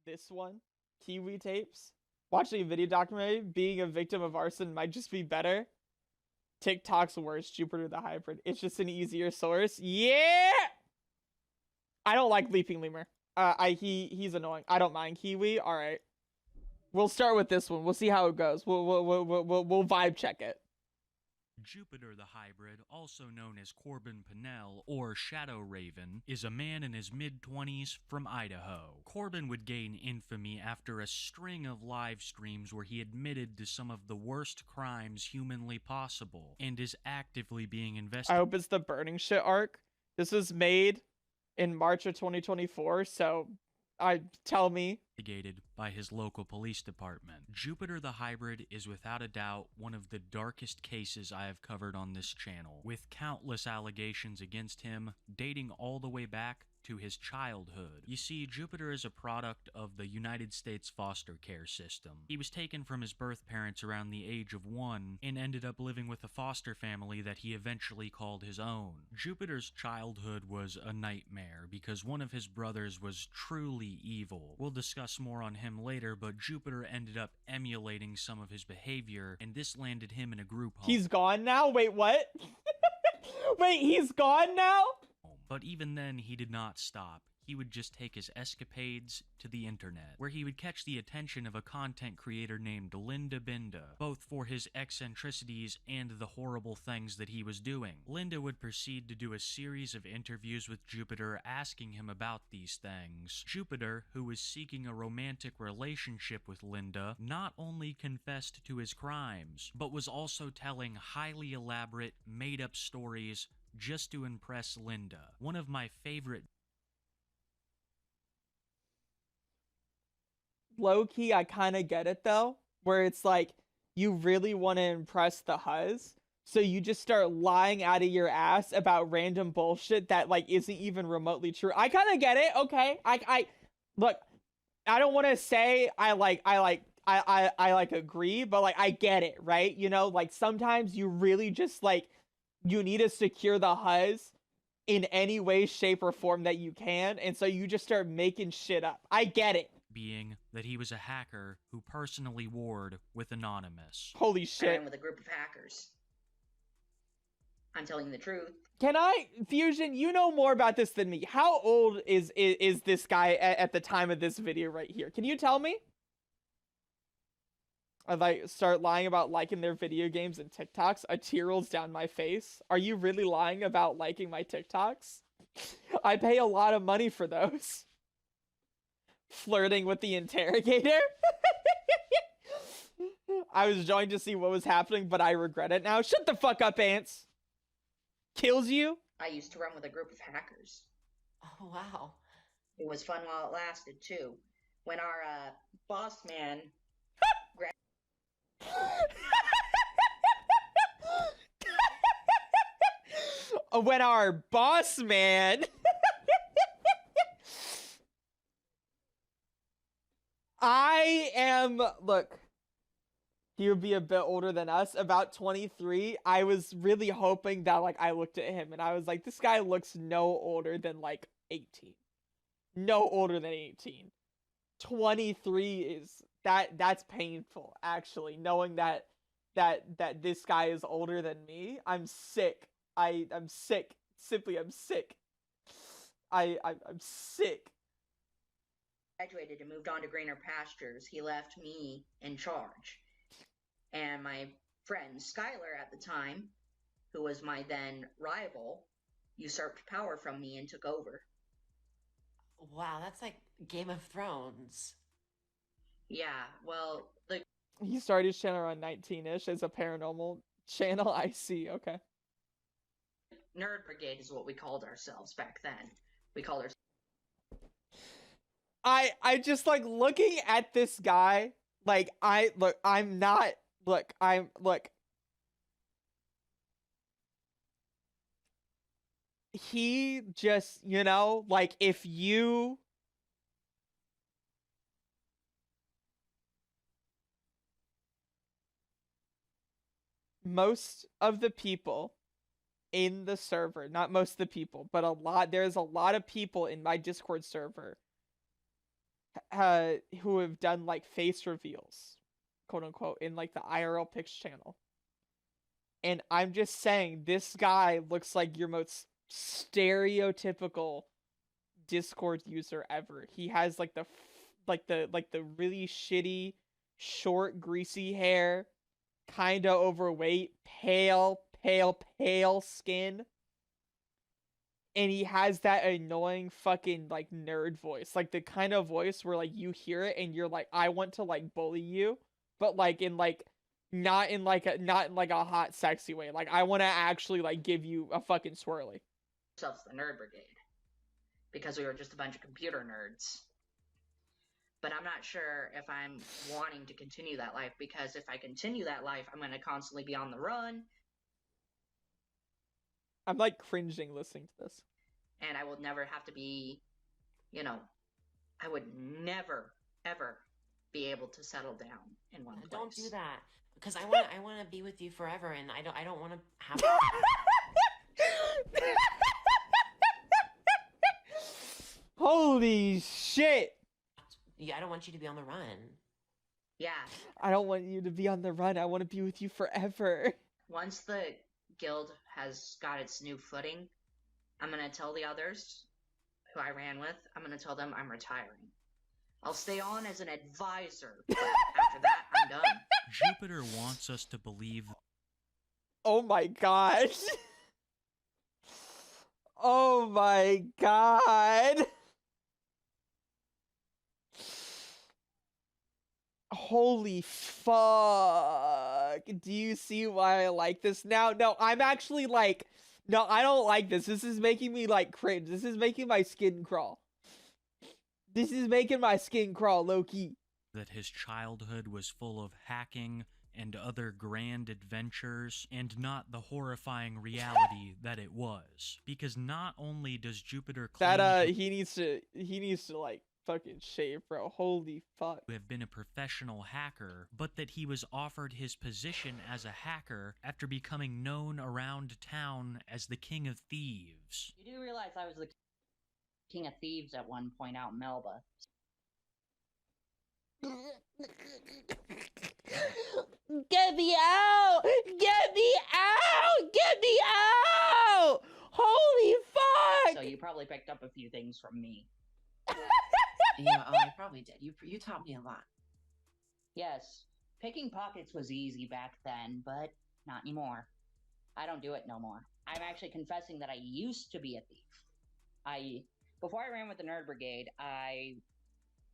this one, Kiwi tapes. Watching a video documentary, being a victim of arson might just be better. TikTok's worse, Jupiter the Hybrid. It's just an easier source. Yeah! I don't like Leaping Lemur. He's annoying. I don't mind Kiwi. All right. We'll start with this one. We'll see how it goes. We'll vibe check it. Jupiter the Hybrid, also known as Corbin Pinnell or Shadow Raven, is a man in his mid-20s from Idaho. Corbin would gain infamy after a string of live streams where he admitted to some of the worst crimes humanly possible and is actively being investigated. I hope it's the burning shit arc. This was made in March of 2024, so tell me. By his local police department. Jupiter the Hybrid is without a doubt one of the darkest cases I have covered on this channel, with countless allegations against him dating all the way back to his childhood. You see, Jupiter is a product of the United States foster care system. He was taken from his birth parents around the age of 1 and ended up living with a foster family that he eventually called his own. Jupiter's childhood was a nightmare because one of his brothers was truly evil. We'll discuss more on him later, but Jupiter ended up emulating some of his behavior, and this landed him in a group home. He's gone now? Wait, what? Wait, he's gone now? But even then, he did not stop. He would just take his escapades to the internet, where he would catch the attention of a content creator named Linda Binda, both for his eccentricities and the horrible things that he was doing. Linda would proceed to do a series of interviews with Jupiter asking him about these things. Jupiter, who was seeking a romantic relationship with Linda, not only confessed to his crimes, but was also telling highly elaborate, made-up stories just to impress Linda. One of my favorite... Low-key, I kind of get it, though, where it's like, you really want to impress the huzz, so you just start lying out of your ass about random bullshit that, like, isn't even remotely true. I kind of get it, okay? Look, I don't want to say I agree, but, like, I get it, right? You know, like, sometimes you really just, like, you need to secure the huzz in any way, shape, or form that you can, and so you just start making shit up. I get it. Being that he was a hacker who personally warred with Anonymous. Holy shit. I'm with a group of hackers. I'm telling the truth. Can I, Fusion, you know more about this than me. How old is this guy at the time of this video right here? Can you tell me? I'd like start lying about liking their video games and TikToks. A tear rolls down my face. Are you really lying about liking my TikToks? I pay a lot of money for those. Flirting with the interrogator. I was joined to see what was happening, but I regret it now. Shut the fuck up, Ants. Kills you? I used to run with a group of hackers. Oh, wow. It was fun while it lasted, too. When our boss man... When our boss man... Look, he would be a bit older than us, about 23. I was really hoping that, like, I looked at him and I was like, this guy looks no older than, like, 18. No older than 18. 23 is, that's painful, actually, knowing that this guy is older than me. I'm sick. I'm sick. Simply, I'm sick. I'm sick. Graduated and moved on to greener pastures. He left me in charge. And my friend Skylar at the time, who was my then rival, usurped power from me and took over. Wow, that's like Game of Thrones. Yeah, well, he started his channel around 19-ish as a paranormal channel. I see, okay. Nerd Brigade is what we called ourselves back then. We called ourselves... I just, like, looking at this guy, like, he just, you know, like, if you... Most of the people in the server, not most of the people, but there's a lot of people in my Discord server who have done like face reveals, quote unquote, in like the IRL Pics channel. And I'm just saying, this guy looks like your most stereotypical Discord user ever. He has like the really shitty, short, greasy hair, kinda overweight, pale skin. And he has that annoying fucking like nerd voice. Like the kind of voice where like you hear it and you're like, I want to like bully you, but like in like not in like a hot sexy way. Like I want to actually like give you a fucking swirly. Ourselves the Nerd Brigade because we were just a bunch of computer nerds. But I'm not sure if I'm wanting to continue that life, because if I continue that life, I'm going to constantly be on the run. I'm like cringing listening to this. And I will never have to be, you know, I would never, ever be able to settle down in one place. Don't do that, because I want to be with you forever, and I don't want to have. Holy shit! Yeah, I don't want you to be on the run. Yeah. I don't want you to be on the run. I want to be with you forever. Once the guild has got its new footing, I'm going to tell the others who I ran with, I'm going to tell them I'm retiring. I'll stay on as an advisor, but after that, I'm done. Jupiter wants us to believe. Oh my god. Oh my god. Holy fuck. Do you see why I like this now? No, I'm actually like, no, I don't like this. This is making me like cringe. This is making my skin crawl. This is making my skin crawl, low-key. That his childhood was full of hacking and other grand adventures, and not the horrifying reality that it was. Because not only does Jupiter claim That he needs to like fucking shave, bro. Holy fuck. to have been a professional hacker, but that he was offered his position as a hacker after becoming known around town as the King of Thieves. You do realize I was the King of Thieves at one point out in Melba. Get me out! Get me out! Get me out! Holy fuck! So you probably picked up a few things from me. Yeah, I probably did. You taught me a lot. Yes, picking pockets was easy back then, but not anymore. I don't do it no more. I'm actually confessing that I used to be a thief. Before I ran with the Nerd Brigade, I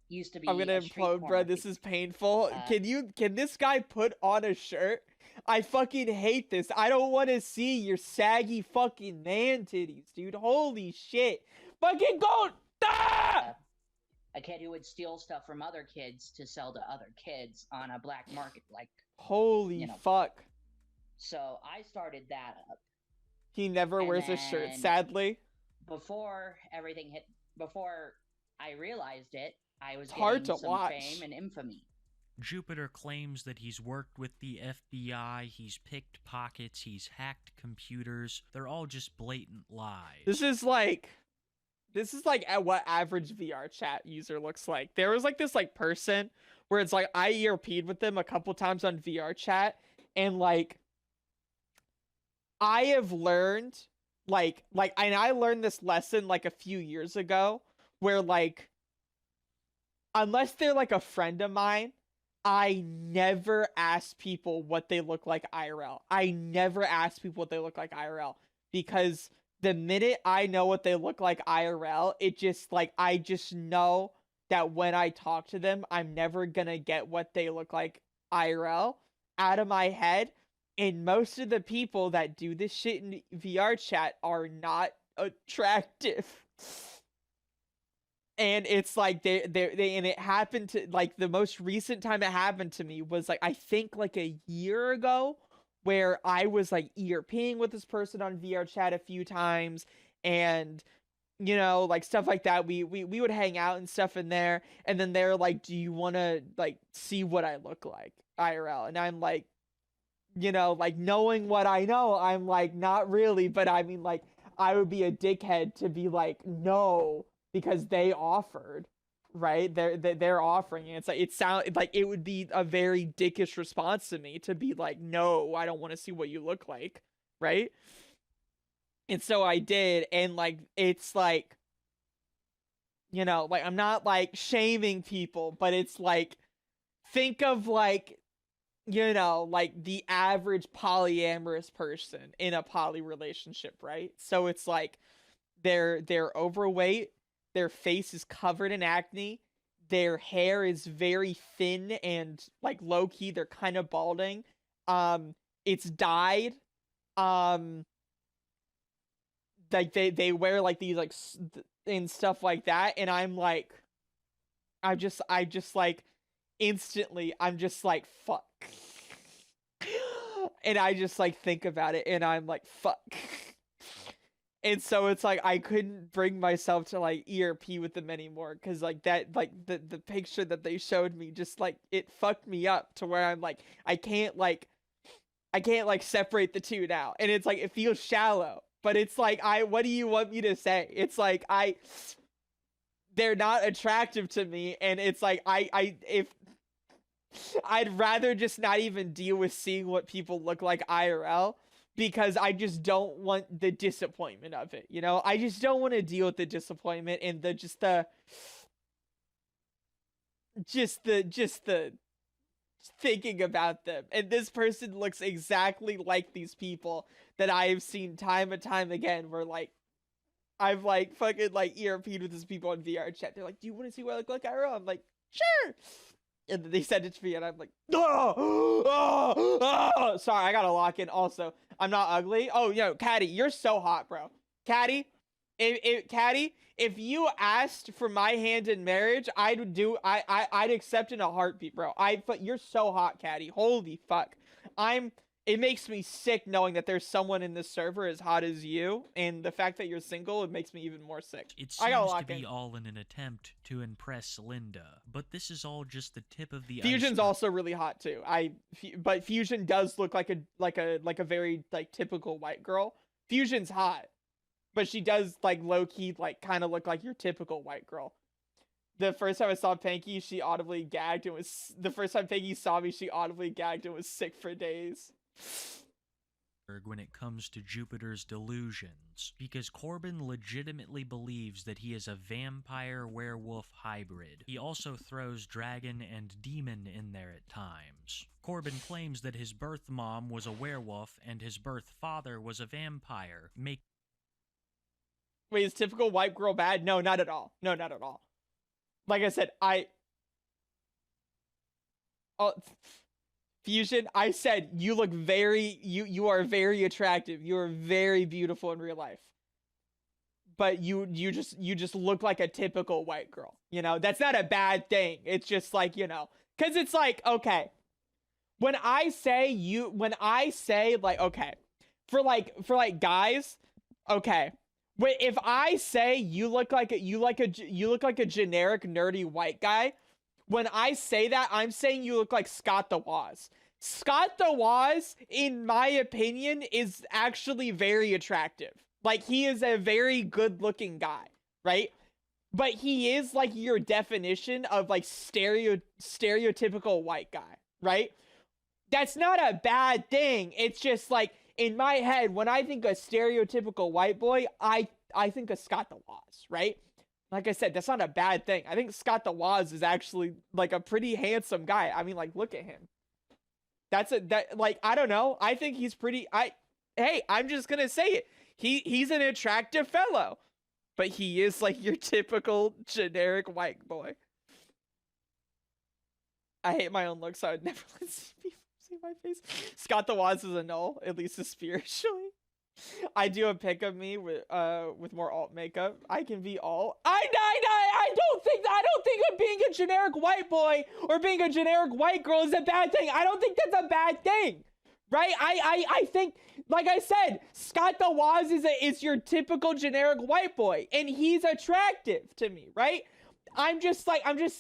used to be. I'm gonna implode, bro. This is painful. Can this guy put on a shirt? I fucking hate this. I don't want to see your saggy fucking man titties, dude. Holy shit. Fucking go! Ah! A kid who would steal stuff from other kids to sell to other kids on a black market, like. Holy fuck. So I started that up. He never wears a shirt, sadly. Before I realized it, I was hard getting to some watch. fame and infamy. Jupiter claims that he's worked with the FBI, he's picked pockets, he's hacked computers. They're all just blatant lies. This is like what average VR chat user looks like. There was like this like person where it's like I ERP'd with them a couple times on VR chat, and like I have learned and I learned this lesson like a few years ago, where like unless they're like a friend of mine, I never ask people what they look like IRL. I never ask people what they look like IRL, because the minute I know what they look like IRL, it just like I just know that when I talk to them, I'm never gonna get what they look like IRL out of my head. And most of the people that do this shit in VR chat are not attractive. And it's like they and it happened to like the most recent time it happened to me was like I think like a year ago, where I was like ERPing with this person on VR chat a few times, and like stuff like that. We would hang out and stuff in there, and then they're like, "Do you want to like see what I look like IRL?" And I'm like, like knowing what I know, I'm like, not really, but I mean like I would be a dickhead to be like, no, because they offered. right? They're offering it. It's like it sound like it would be a very dickish response to me to be like, no, I don't want to see what you look like, right? And so I did, and like it's like, you know, like I'm not like shaming people, but it's like, think of like, you know, like the average polyamorous person in a poly relationship, right? So it's like they're overweight, their face is covered in acne, their hair is very thin and like low key, they're kind of balding. It's dyed. Um like they wear like these like and stuff like that, and I'm like, I just like instantly I'm just like fuck. And I just like think about it and I'm like fuck. And so it's like I couldn't bring myself to like ERP with them anymore, because like that, like the picture that they showed me just like it fucked me up to where I'm like I can't like separate the two now, and it's like it feels shallow, but it's like what do you want me to say? It's like they're not attractive to me, and it's like if I'd rather just not even deal with seeing what people look like IRL, because I just don't want the disappointment of it, you know? I just don't want to deal with the disappointment and the thinking about them. And this person looks exactly like these people that I have seen time and time again, where like I've like fucking like ERP'd with these people on VR chat. They're like, do you want to see what I look like IRL? I'm like, sure. And then they send it to me, and I'm like, oh, oh, oh. Sorry, I gotta lock in. Also, I'm not ugly. Oh, yo, Caddy, you're so hot, bro. Caddy, Caddy, if you asked for my hand in marriage, I'd accept in a heartbeat, bro. You're so hot, Caddy. Holy fuck. It makes me sick knowing that there's someone in this server as hot as you, and the fact that you're single, it makes me even more sick. It I gotta seems to lock be in. all in an attempt to impress Linda, but this is all just the tip of the Fusion's iceberg. also really hot too. But Fusion does look like a very like typical white girl. Fusion's hot, but she does like low key like kind of look like your typical white girl. The first time I saw Panky, she audibly gagged and was the first time Panky saw me, she audibly gagged and was sick for days. When it comes to Jupiter's delusions, because Corbin legitimately believes that he is a vampire-werewolf hybrid. He also throws dragon and demon in there at times. Corbin claims that his birth mom was a werewolf and his birth father was a vampire, Wait, is typical white girl bad? No, not at all. No, not at all. Like I said, Fusion, I said you look you are very attractive. You are very beautiful in real life. But you just look like a typical white girl. You know, that's not a bad thing. It's just like, you know, cuz it's like, okay. When I say like, okay, for like guys, okay. Wait, if I say you look like a generic nerdy white guy, when I say that, I'm saying you look like Scott the Woz. Scott the Woz, in my opinion, is actually very attractive. Like, he is a very good-looking guy, right? But he is, like, your definition of, like, stereotypical white guy, right? That's not a bad thing. It's just, like, in my head, when I think of stereotypical white boy, I think of Scott the Woz, right? Like I said, that's not a bad thing. I think Scott the Woz is actually like a pretty handsome guy. I mean, like, look at him. Like, I don't know. I think he's pretty. Hey, I'm just gonna say it. He's an attractive fellow, but he is like your typical generic white boy. I hate my own looks, so I'd never let people see my face. Scott the Woz is a null, at least spiritually. I do a pic of me with more alt makeup. I can be alt. I don't think of being a generic white boy or being a generic white girl is a bad thing. I don't think that's a bad thing. Right? I think, like I said, Scott the Woz is your typical generic white boy, and he's attractive to me, right? I'm just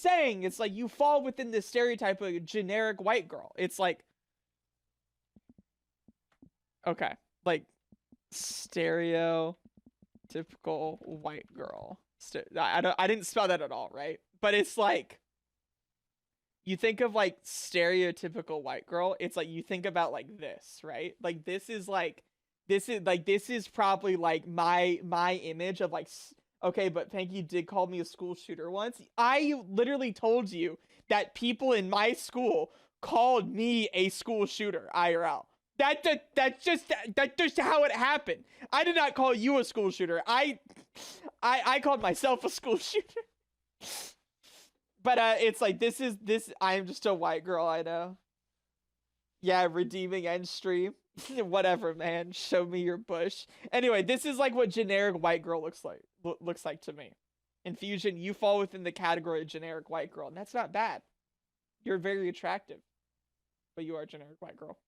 saying, it's like you fall within the stereotype of a generic white girl. It's like, okay, like, stereotypical white girl. I didn't spell that at all, right? but it's like you think of like stereotypical white girl, it's like you think about like this, right? Like this is probably like my image of like okay, but Panky did call me a school shooter once. I literally told you that people in my school called me a school shooter IRL. That's just how it happened. I did not call you a school shooter. I called myself a school shooter. But it's like this. I am just a white girl. I know. Yeah, redeeming end stream. Whatever, man. Show me your bush. Anyway, this is like what generic white girl looks like. Looks like to me. Infusion, you fall within the category of generic white girl, and that's not bad. You're very attractive, but you are a generic white girl.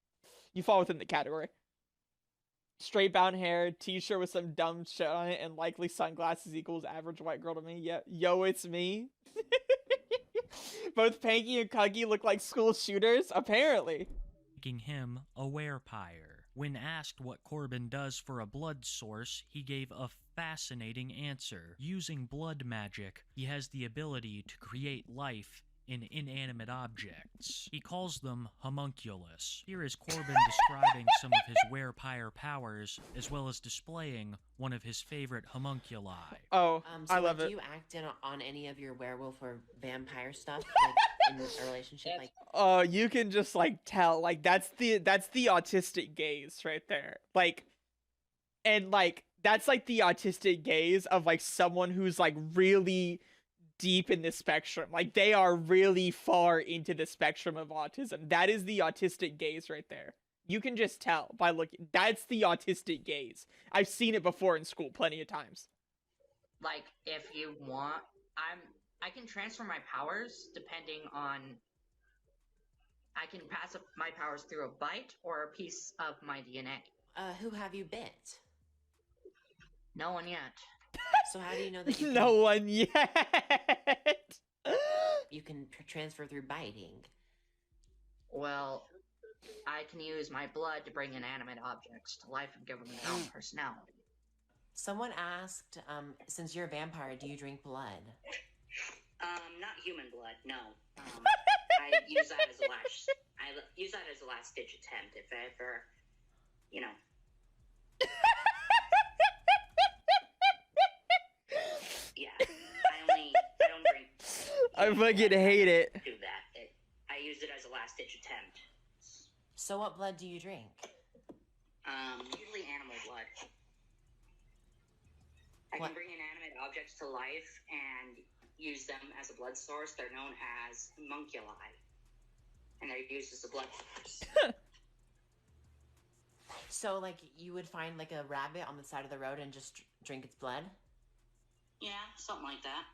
You fall within the category. Straight bound hair, t-shirt with some dumb shit on it, and likely sunglasses equals average white girl to me. Yeah, yo, it's me. Both Panky and Cuggy look like school shooters, apparently. Making him a werepire. When asked what Corbin does for a blood source, he gave a fascinating answer. Using blood magic, he has the ability to create life in inanimate objects. He calls them homunculus. Here is Corbin describing some of his werepire powers, as well as displaying one of his favorite homunculi. Oh, So I love do it. you act in on any of your werewolf or vampire stuff, like in a relationship? Like, Oh, you can just like tell, like that's the autistic gaze right there. Like, and like that's like the autistic gaze of like someone who's like really deep in the spectrum. Like they are really far into the spectrum of autism. That is the autistic gaze right there. You can just tell by looking. That's the autistic gaze. I've seen it before in school plenty of times. Like, if you want, I can transfer my powers depending on. I can pass up my powers through a bite or a piece of my DNA. who have you bit? No one yet. So how do you know that you can, No one yet. you can transfer through biting? Well, I can use my blood to bring inanimate objects to life and give them their own personality. Someone asked, since you're a vampire, do you drink blood? Not human blood, no. I use that as a last. I use that as a last ditch attempt if I ever, you know. Yeah, I don't drink. I fucking hate it. Do that. I use it as a last ditch attempt. So what blood do you drink? Usually animal blood. I What? can bring inanimate objects to life and use them as a blood source. They're known as homunculi, and they're used as a blood source. So, like, you would find, like, a rabbit on the side of the road and just drink its blood? Yeah, something like that.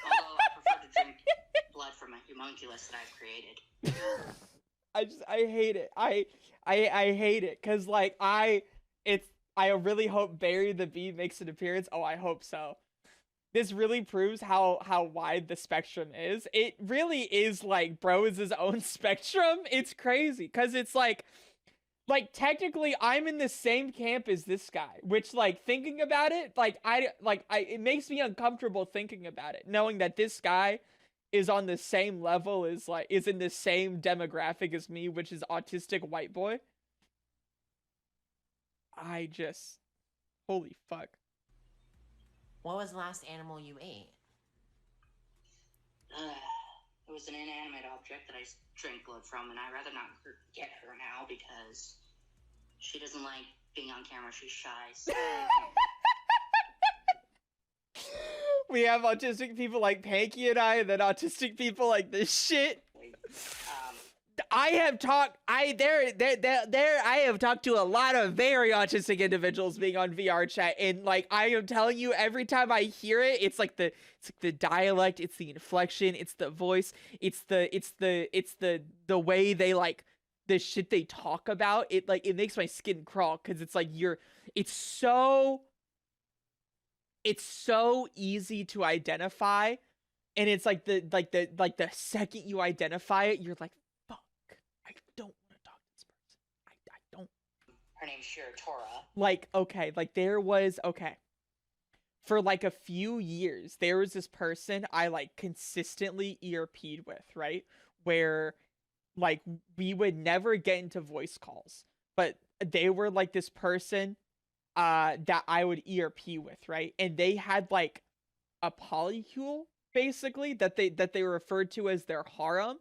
Although I prefer to drink blood from a homunculus that I've created. I hate it. I hate it because like I really hope Barry the Bee makes an appearance. Oh, I hope so. This really proves how wide the spectrum is. It really is like bro is his own spectrum. It's crazy because it's like technically I'm in the same camp as this guy, which like thinking about it, it makes me uncomfortable thinking about it, knowing that this guy is on the same level as is in the same demographic as me, which is autistic white boy. I just holy fuck. What was the last animal you ate? It was an inanimate object that I drank blood from, and I'd rather not get her now because she doesn't like being on camera. She's shy. So We have autistic people like Panky and I, and then autistic people like this shit. I have talked. I have talked to a lot of very autistic individuals being on VR chat, and like I am telling you, every time I hear it, it's like the dialect, it's the inflection, it's the voice, it's the way they like the shit they talk about. It like it makes my skin crawl because it's like it's so easy to identify, and it's like the second you identify it, you're like, I don't want to talk to this person. I don't. her name's Shiratora. Like, okay, like there was, okay. for like a few years, there was this person I like consistently ERP'd with, right? Where like we would never get into voice calls, but they were like this person that I would ERP with, right? And they had like a polycule basically that they referred to as their harem.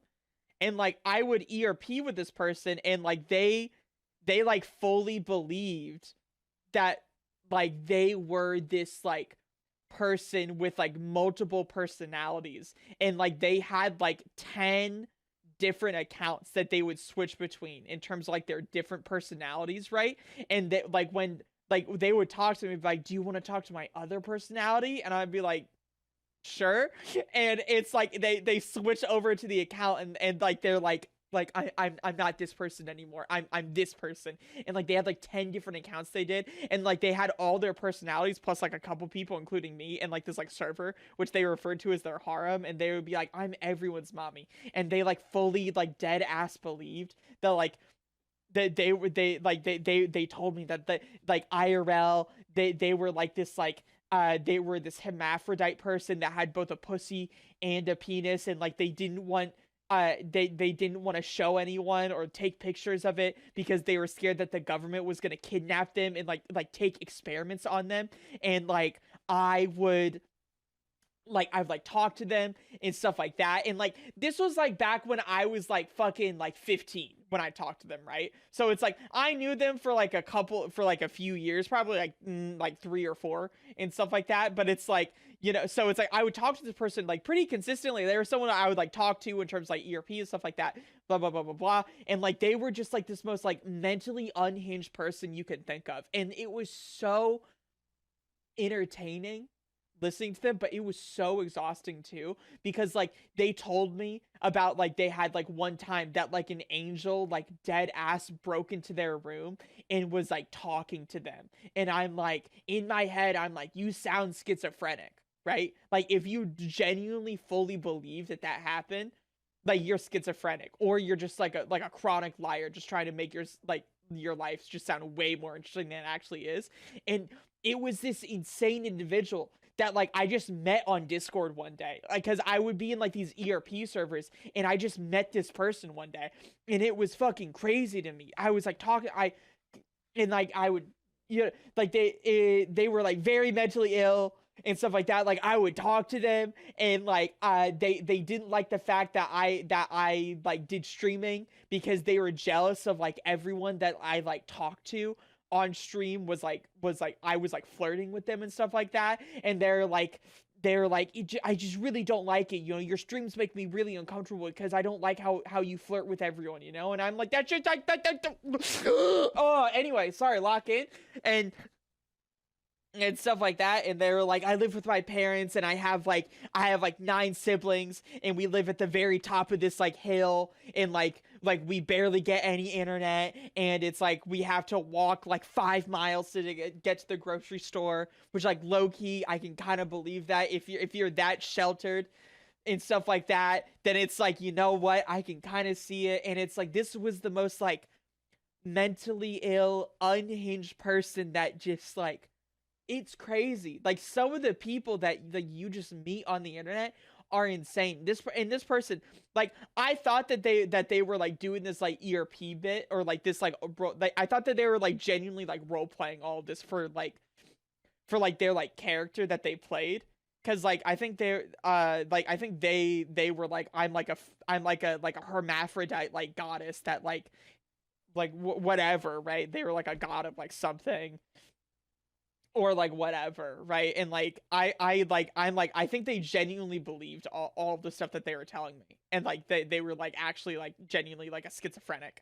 And like I would ERP with this person, and like they like fully believed that like they were this like person with like multiple personalities, and like they had like 10 different accounts that they would switch between in terms of like their different personalities, right? And that like when like they would talk to me like, do you want to talk to my other personality? And I'd be like, sure. And it's like they switch over to the account, and like they're like I'm not this person anymore. I'm this person. And like they had like 10 different accounts they did, and like they had all their personalities plus like a couple people including me, and like this like server which they referred to as their harem, and they would be like, I'm everyone's mommy. And they like fully like dead ass believed that like they told me that the like IRL they were like this like they were this hermaphrodite person that had both a pussy and a penis, and like they didn't want they didn't want to show anyone or take pictures of it because they were scared that the government was going to kidnap them and like take experiments on them. And like I've like talked to them and stuff like that. And like this was like back when I was like fucking like 15 when I talked to them, right? So it's like I knew them for like a few years, probably like 3 or 4 and stuff like that. But it's like, you know, so it's like I would talk to this person like pretty consistently. They were someone I would like talk to in terms of like ERP and stuff like that, blah blah blah blah blah. And like they were just like this most like mentally unhinged person you could think of, and it was so entertaining listening to them, but it was so exhausting too, because like they told me about like they had like one time that like an angel like dead ass broke into their room and was like talking to them. And I'm like, in my head I'm like, you sound schizophrenic, right? Like if you genuinely fully believe that that happened, like you're schizophrenic, or you're just like a chronic liar just trying to make your life just sound way more interesting than it actually is. And it was this insane individual that like I just met on Discord one day, like because I would be in like these ERP servers, and I just met this person one day, and it was fucking crazy to me. I was like talking, I would, you know, like they were like very mentally ill and stuff like that. Like I would talk to them, and like they didn't like the fact that I like did streaming, because they were jealous of like everyone that I like talked to on stream was like I was like flirting with them and stuff like that. And they're like I just really don't like it, you know, your streams make me really uncomfortable because I don't like how you flirt with everyone, you know. And I'm like, that shit like that. Oh, anyway, sorry, lock in and stuff like that. And they were like, I live with my parents, and I have like 9 siblings, and we live at the very top of this like hill, and like we barely get any internet, and it's like we have to walk like 5 miles to get to the grocery store, which like low-key I can kind of believe that if you're that sheltered and stuff like that, then it's like, you know what, I can kind of see it. And it's like this was the most like mentally ill, unhinged person that just like, it's crazy. Like some of the people that you just meet on the internet are insane. This person, like I thought that they were like doing this like ERP bit, or like this like I thought that they were like genuinely like role playing all of this for their like character that they played. Cause like I think they're I think they were like, I'm like a hermaphrodite like goddess that like whatever, right? They were like a god of like something, or like whatever, right? And like I think they genuinely believed all of the stuff that they were telling me, and like they were like actually like genuinely like a schizophrenic.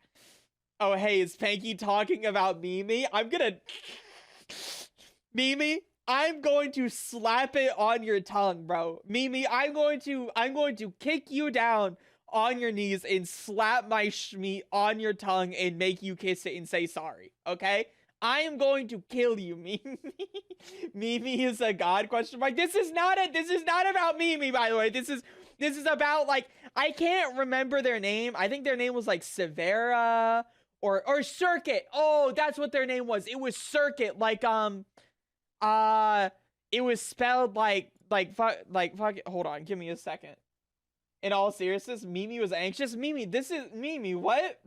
Oh hey, is Panky talking about Mimi? Mimi, I'm going to slap it on your tongue, bro. Mimi, I'm going to kick you down on your knees and slap my shmeat on your tongue and make you kiss it and say sorry, okay? I am going to kill you, Mimi. Mimi is a god, question mark. This is not about Mimi, by the way. This is about like, I can't remember their name. I think their name was like Severa or Circuit. Oh, that's what their name was. It was Circuit. Like it was spelled like hold on, give me a second. In all seriousness, Mimi was anxious. Mimi, this is Mimi. What?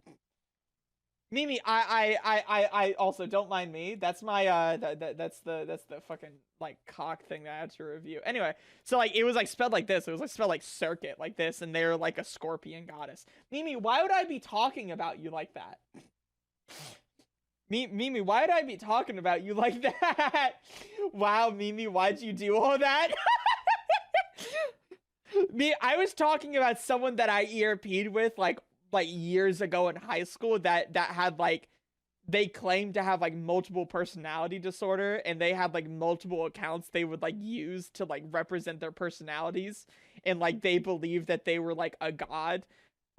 Mimi, I also don't mind me. That's my that's the fucking like cock thing that I had to review. Anyway, so like it was like spelled like this. It was like spelled like circuit like this, and they're like a scorpion goddess. Mimi, why would I be talking about you like that? Mimi, why would I be talking about you like that? Wow, Mimi, why'd you do all that? I was talking about someone that I ERP'd with like years ago in high school that had like they claimed to have like multiple personality disorder, and they had like multiple accounts they would like use to like represent their personalities, and like they believed that they were like a god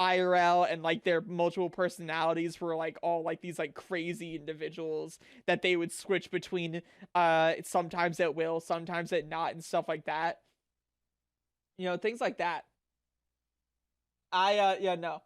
IRL, and like their multiple personalities were like all like these like crazy individuals that they would switch between sometimes at will, sometimes at not, and stuff like that. You know, things like that. Yeah, no.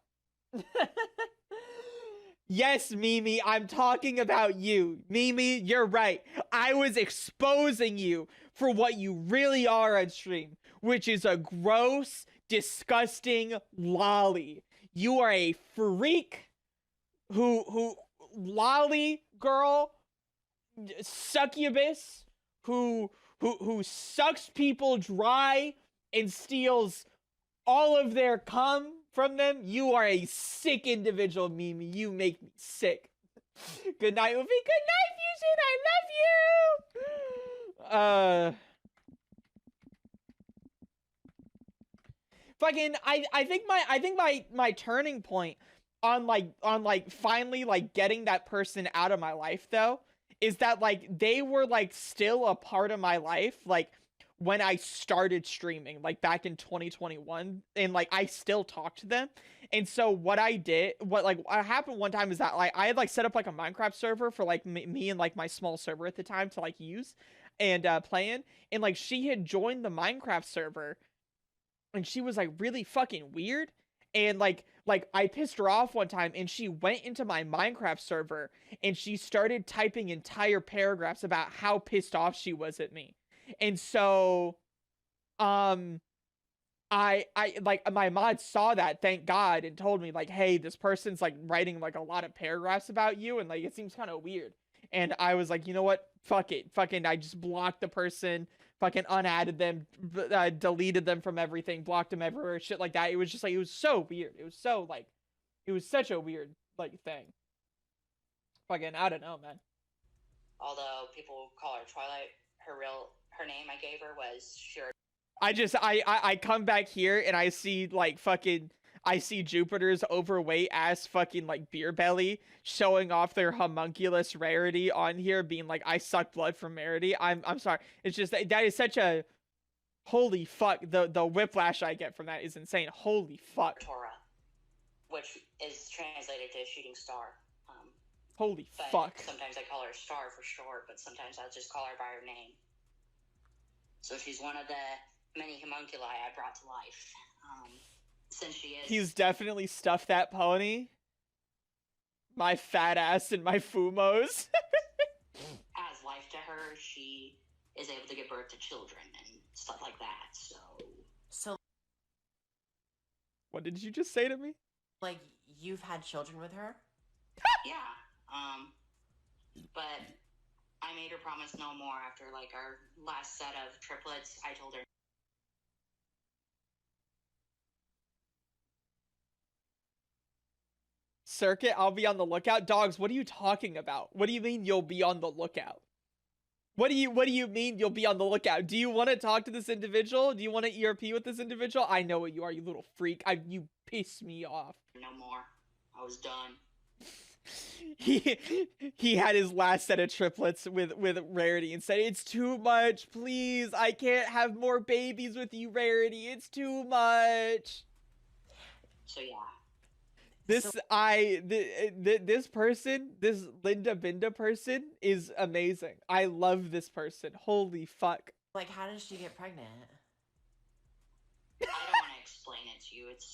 Yes, Mimi, I'm talking about you. Mimi, you're right. I was exposing you for what you really are on stream, which is a gross, disgusting lolly. You are a freak who lolly girl, succubus, who sucks people dry and steals all of their cum from them. You are a sick individual, Mimi. You make me sick. Good night, Ufi. Good night, Fusion. I love you. Fucking, I think my turning point on like finally like getting that person out of my life though is that like they were like still a part of my life like when I started streaming like back in 2021, and like I still talk to them. And so what happened one time is that like I had like set up like a Minecraft server for like me and like my small server at the time to like use and play in, and like she had joined the Minecraft server, and she was like really fucking weird, and like I pissed her off one time, and she went into my Minecraft server and she started typing entire paragraphs about how pissed off she was at me. And so I like my mod saw that, thank God, and told me like, hey, this person's like writing like a lot of paragraphs about you, and like it seems kind of weird. And I was like, you know what, fuck it, fucking I just blocked the person, fucking unadded them, deleted them from everything, blocked them everywhere, shit like that. It was just like, it was so weird. It was so like, it was such a weird like thing. Fucking, I don't know, man. Although people call her Twilight, her name I gave her was Sure. I come back here and I see like fucking I see Jupiter's overweight ass fucking like beer belly showing off their homunculus rarity on here, being like, I suck blood from rarity. I'm sorry. It's just that is such a holy fuck. The whiplash I get from that is insane. Holy fuck. Torah, which is translated to shooting star. Holy but fuck. Sometimes I call her Star for short, but sometimes I'll just call her by her name. So she's one of the many homunculi I brought to life. Since she is... He's definitely stuffed that pony. My fat ass and my fumos. Adds life to her. She is able to give birth to children and stuff like that, So, what did you just say to me? like, you've had children with her? Yeah. But I made her promise no more after, like, our last set of triplets. I told her... Circuit, I'll be on the lookout. Dogs, what are you talking about? What do you mean you'll be on the lookout? What do you mean you'll be on the lookout? Do you want to talk to this individual? Do you want to ERP with this individual? I know what you are, you little freak. You piss me off. No more. I was done. He had his last set of triplets with Rarity and said, it's too much, please. I can't have more babies with you, Rarity. It's too much. So yeah. This person, this Linda Binda person is amazing. I love this person. Holy fuck. Like, how did she get pregnant? I don't want to explain it to you. It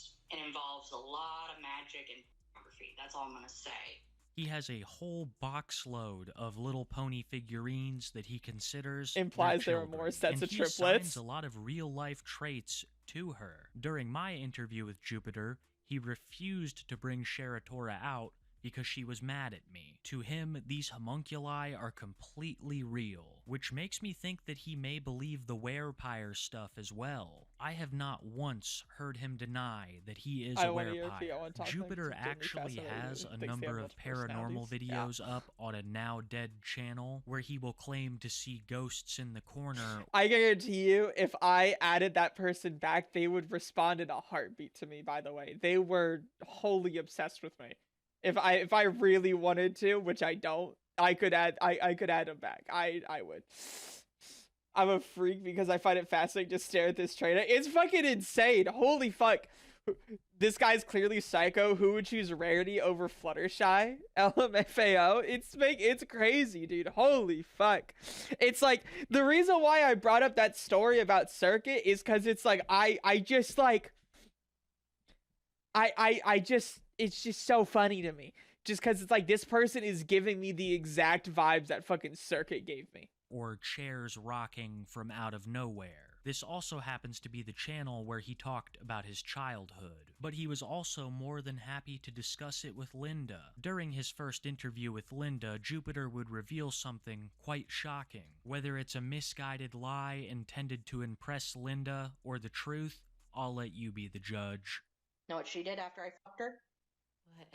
involves a lot of magic and pornography. That's all I'm gonna say. He has a whole box load of little pony figurines that he considers Implies their there are more children, sets and of he triplets. assigns a lot of real-life traits to her. During my interview with Jupiter, he refused to bring Sheratora out because she was mad at me. To him, these homunculi are completely real, which makes me think that he may believe the werepire stuff as well. I have not once heard him deny that he is a I want to hear if you werepire. want to talk to him, 'cause Jupiter he's genuinely actually fascinated. has He a thinks they have number of multiple paranormal personalities. videos up on a now dead channel where he will claim to see ghosts in the corner. I guarantee you, if I added that person back, they would respond in a heartbeat to me, by the way. They were wholly obsessed with me. If I really wanted to, which I don't, I could add him back. I would. I'm a freak because I find it fascinating to stare at this trainer. It's fucking insane. Holy fuck. This guy's clearly psycho. Who would choose Rarity over Fluttershy? LMFAO. It's crazy, dude. Holy fuck. It's like the reason why I brought up that story about Circuit is because it's like I just like it's just so funny to me. Just because it's like this person is giving me the exact vibes that fucking Circuit gave me. Or chairs rocking from out of nowhere. This also happens to be the channel where he talked about his childhood, but he was also more than happy to discuss it with Linda. During his first interview with Linda, Jupiter would reveal something quite shocking. Whether it's a misguided lie intended to impress Linda or the truth, I'll let you be the judge. Know what she did after I fucked her? What?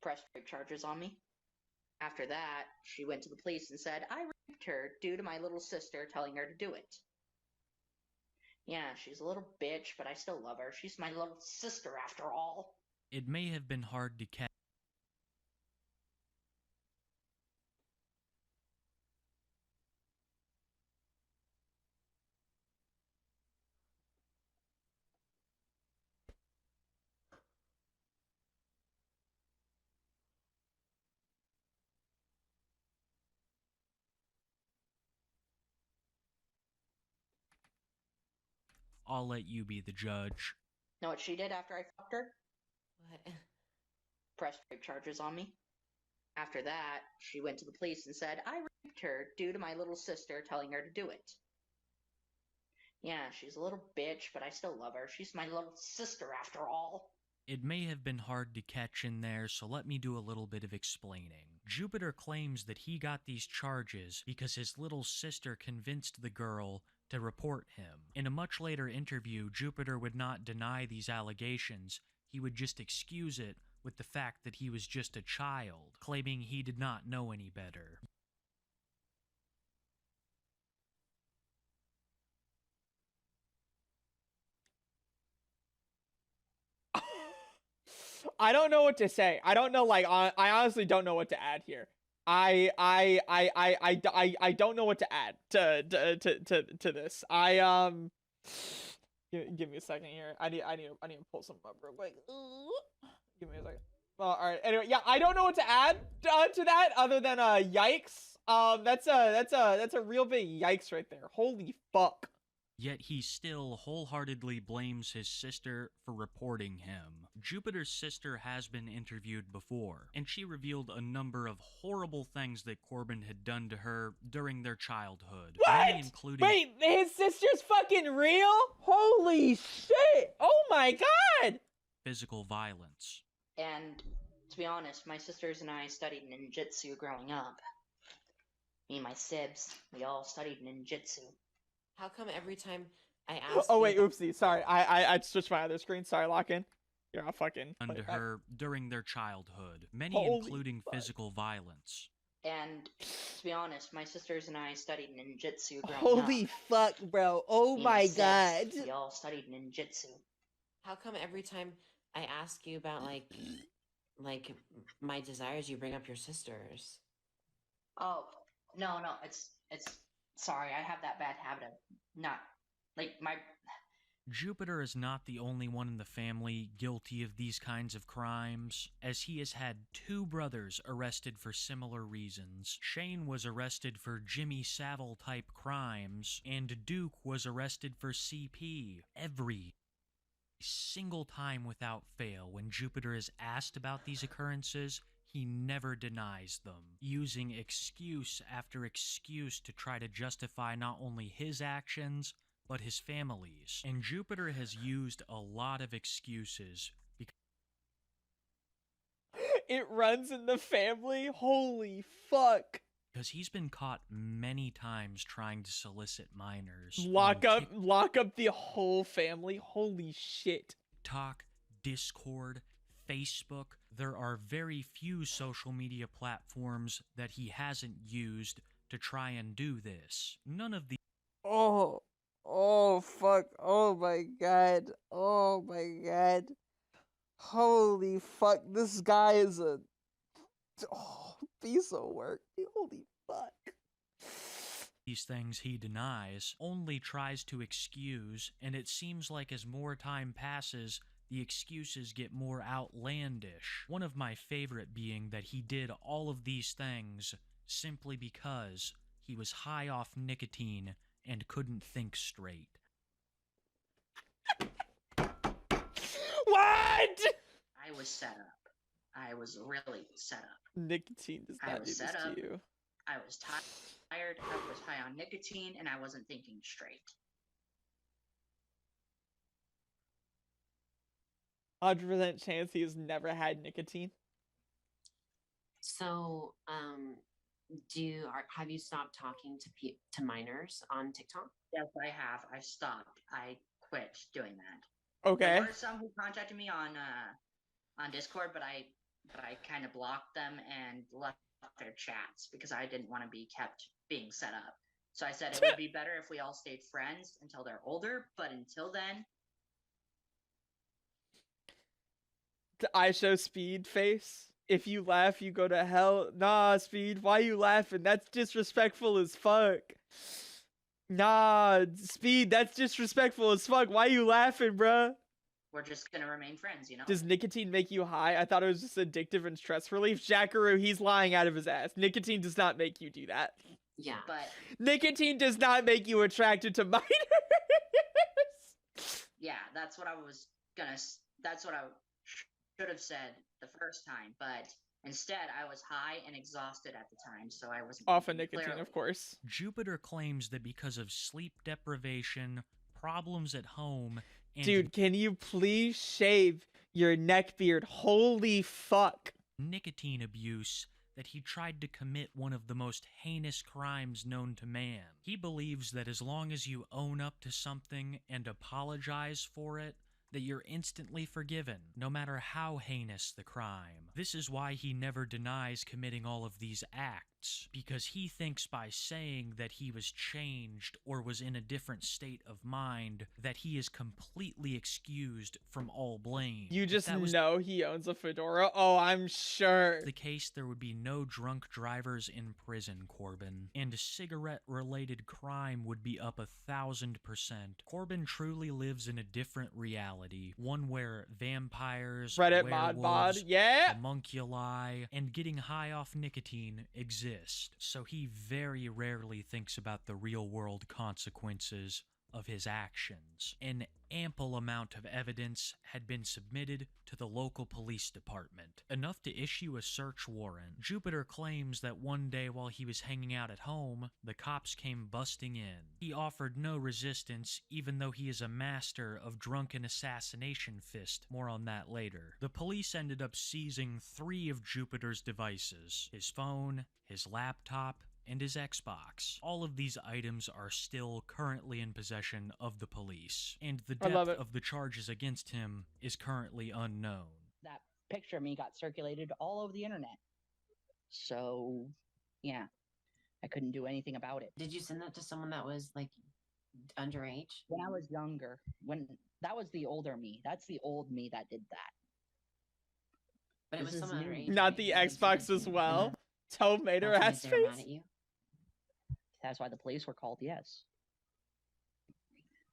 Pressed rape charges on me. After that, she went to the police and said I raped her due to my little sister telling her to do it. Yeah, she's a little bitch, but I still love her. She's my little sister after all. It may have been hard to catch. I'll let you be the judge. Know what she did after I fucked her? What? Pressed rape charges on me. After that, she went to the police and said I raped her due to my little sister telling her to do it. Yeah, she's a little bitch, but I still love her. She's my little sister after all. It may have been hard to catch in there, so let me do a little bit of explaining. Jupiter claims that he got these charges because his little sister convinced the girl to report him. In a much later interview, Jupiter would not deny these allegations. He would just excuse it with the fact that he was just a child, claiming he did not know any better. I don't know what to say. I don't know. Like, I honestly don't know what to add here. I don't know what to add to this. Give me a second here. I need to pull something up real quick. Give me a second. Well, all right. Anyway, yeah, I don't know what to add to that other than yikes. That's a real big yikes right there. Holy fuck. Yet he still wholeheartedly blames his sister for reporting him. Jupiter's sister has been interviewed before, and she revealed a number of horrible things that Corbin had done to her during their childhood. What? Many including Wait, his sister's fucking real? Holy shit! Oh my god! physical violence. And to be honest, my sisters and I studied ninjutsu growing up. Me and my sibs, we all studied ninjutsu. How come every time I ask Oh you wait, oopsie. Sorry, I switched my other screen. Sorry, lock in. You're all fucking. Done to her during their childhood, many Holy including fuck. physical violence. And to be honest, my sisters and I studied ninjutsu growing up. Holy fuck, bro. Oh Me and my sibs, god. We all studied ninjutsu. How come every time I ask you about like my desires, you bring up your sisters? Oh, no, it's sorry, I have that bad habit of not like my Jupiter is not the only one in the family guilty of these kinds of crimes, as he has had two brothers arrested for similar reasons. Shane was arrested for Jimmy Savile-type crimes, and Duke was arrested for CP. Every single time without fail, when Jupiter is asked about these occurrences, he never denies them, using excuse after excuse to try to justify not only his actions, but his family's. And Jupiter has used a lot of excuses It runs in the family? Holy fuck. because he's been caught many times trying to solicit minors. Lock on up the whole family? Holy shit. TikTok, Discord, Facebook. There are very few social media platforms that he hasn't used to try and do this. None of the Oh fuck. Oh my god. Oh my god. Holy fuck. This guy is a piece of work. Holy fuck. these things he denies, only tries to excuse, and it seems like as more time passes, the excuses get more outlandish. One of my favorite being that he did all of these things simply because he was high off nicotine and couldn't think straight. What? I was set up. I was really set up. Nicotine does I not was do this set to up. you. I was tired. I was high on nicotine, and I wasn't thinking straight. 100% chance he has never had nicotine. So, have you stopped talking to minors on TikTok? Yes, I have. I stopped. I quit doing that. Okay. There were some who contacted me on Discord, but I kind of blocked them and left their chats because I didn't want to be kept being set up. So I said it would be better if we all stayed friends until they're older, but until then, The I show Speed face. If you laugh, you go to hell. Nah, Speed, why you laughing? That's disrespectful as fuck. Nah, Speed, that's disrespectful as fuck. Why you laughing, bruh? we're just gonna remain friends, you know? Does nicotine make you high? I thought it was just addictive and stress relief. Jackaroo, he's lying out of his ass. Nicotine does not make you do that. Yeah. But Nicotine does not make you attracted to minors. yeah, that's what I was gonna. That's what I should have said the first time. But instead, I was high and exhausted at the time, so I wasn't Off of thinking nicotine, clearly. of course. Jupiter claims that because of sleep deprivation, problems at home, and Dude, can you please shave your neck beard? Holy fuck. nicotine abuse, that he tried to commit one of the most heinous crimes known to man. He believes that as long as you own up to something and apologize for it, that you're instantly forgiven, no matter how heinous the crime. This is why he never denies committing all of these acts, because he thinks by saying that he was changed or was in a different state of mind, that he is completely excused from all blame. You If just that was know he owns a fedora? Oh, I'm sure. the case, there would be no drunk drivers in prison, Corbin, and cigarette-related crime would be up 1,000%. Corbin truly lives in a different reality, one where vampires, Reddit mod bod. werewolves, Yeah. homunculi, and getting high off nicotine exist, so he very rarely thinks about the real-world consequences of his actions. An ample amount of evidence had been submitted to the local police department, enough to issue a search warrant. Jupiter claims that one day while he was hanging out at home, the cops came busting in. He offered no resistance, even though he is a master of drunken assassination fist. More on that later. The police ended up seizing 3 of Jupiter's devices: his phone, his laptop, and his Xbox. All of these items are still currently in possession of the police, and the I love depth it. of the charges against him is currently unknown. That picture of me got circulated all over the internet. So, yeah, I couldn't do anything about it. Did you send that to someone that was like underage? When I was younger, when that was the older me. That's the old me that did that. But it This was is someone new. underage. Not right? the You didn't send Xbox it to as them. well. Tomato That's why ass they were mad face. at you. That's why the police were called, yes.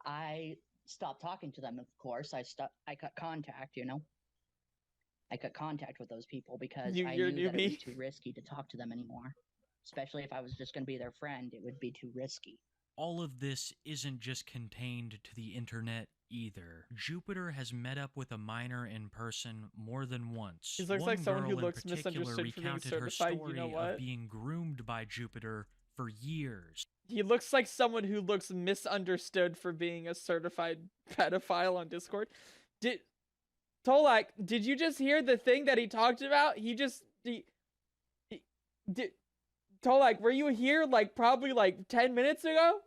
I stopped talking to them, of course. I cut contact, you know. I cut contact with those people because I You're knew that it was newbie. too risky to talk to them anymore. Especially if I was just going to be their friend, it would be too risky. All of this isn't just contained to the internet either. Jupiter has met up with a minor in person more than once. He looks One like someone girl who in looks particular misunderstood for being recounted her certified. story You know of what? being groomed by Jupiter for years. He looks like someone who looks misunderstood for being a certified pedophile on Discord. Tolak, did you just hear the thing that he talked about? He did. Tolak, were you here like probably like 10 minutes ago?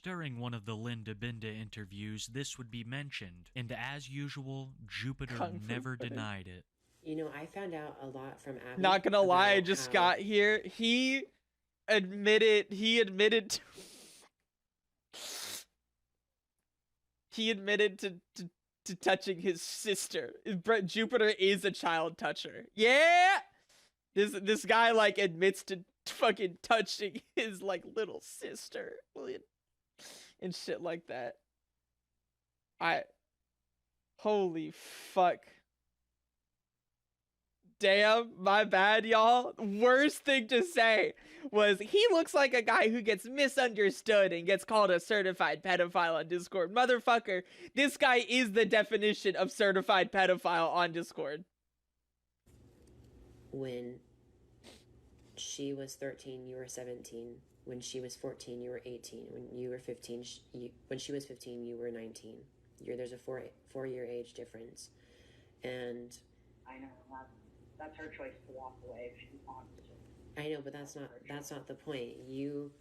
During one of the Linda Binda interviews, this would be mentioned, and as usual, Jupiter Kung fu never footage. denied it. You know, I found out a lot from Abby. Not gonna lie, I about just how- got here. He admitted to touching his sister. Jupiter is a child toucher. Yeah! This guy like admits to fucking touching his like little sister and shit like that. Holy fuck. Damn, my bad, y'all. Worst thing to say was he looks like a guy who gets misunderstood and gets called a certified pedophile on Discord. Motherfucker, this guy is the definition of certified pedophile on Discord. When she was 13, you were 17. When she was 14, you were 18. When you were 15, when she was 15, you were 19. There's a four-year age difference, and I know that's her choice to walk away if she wants to. I know, but that's not the point. You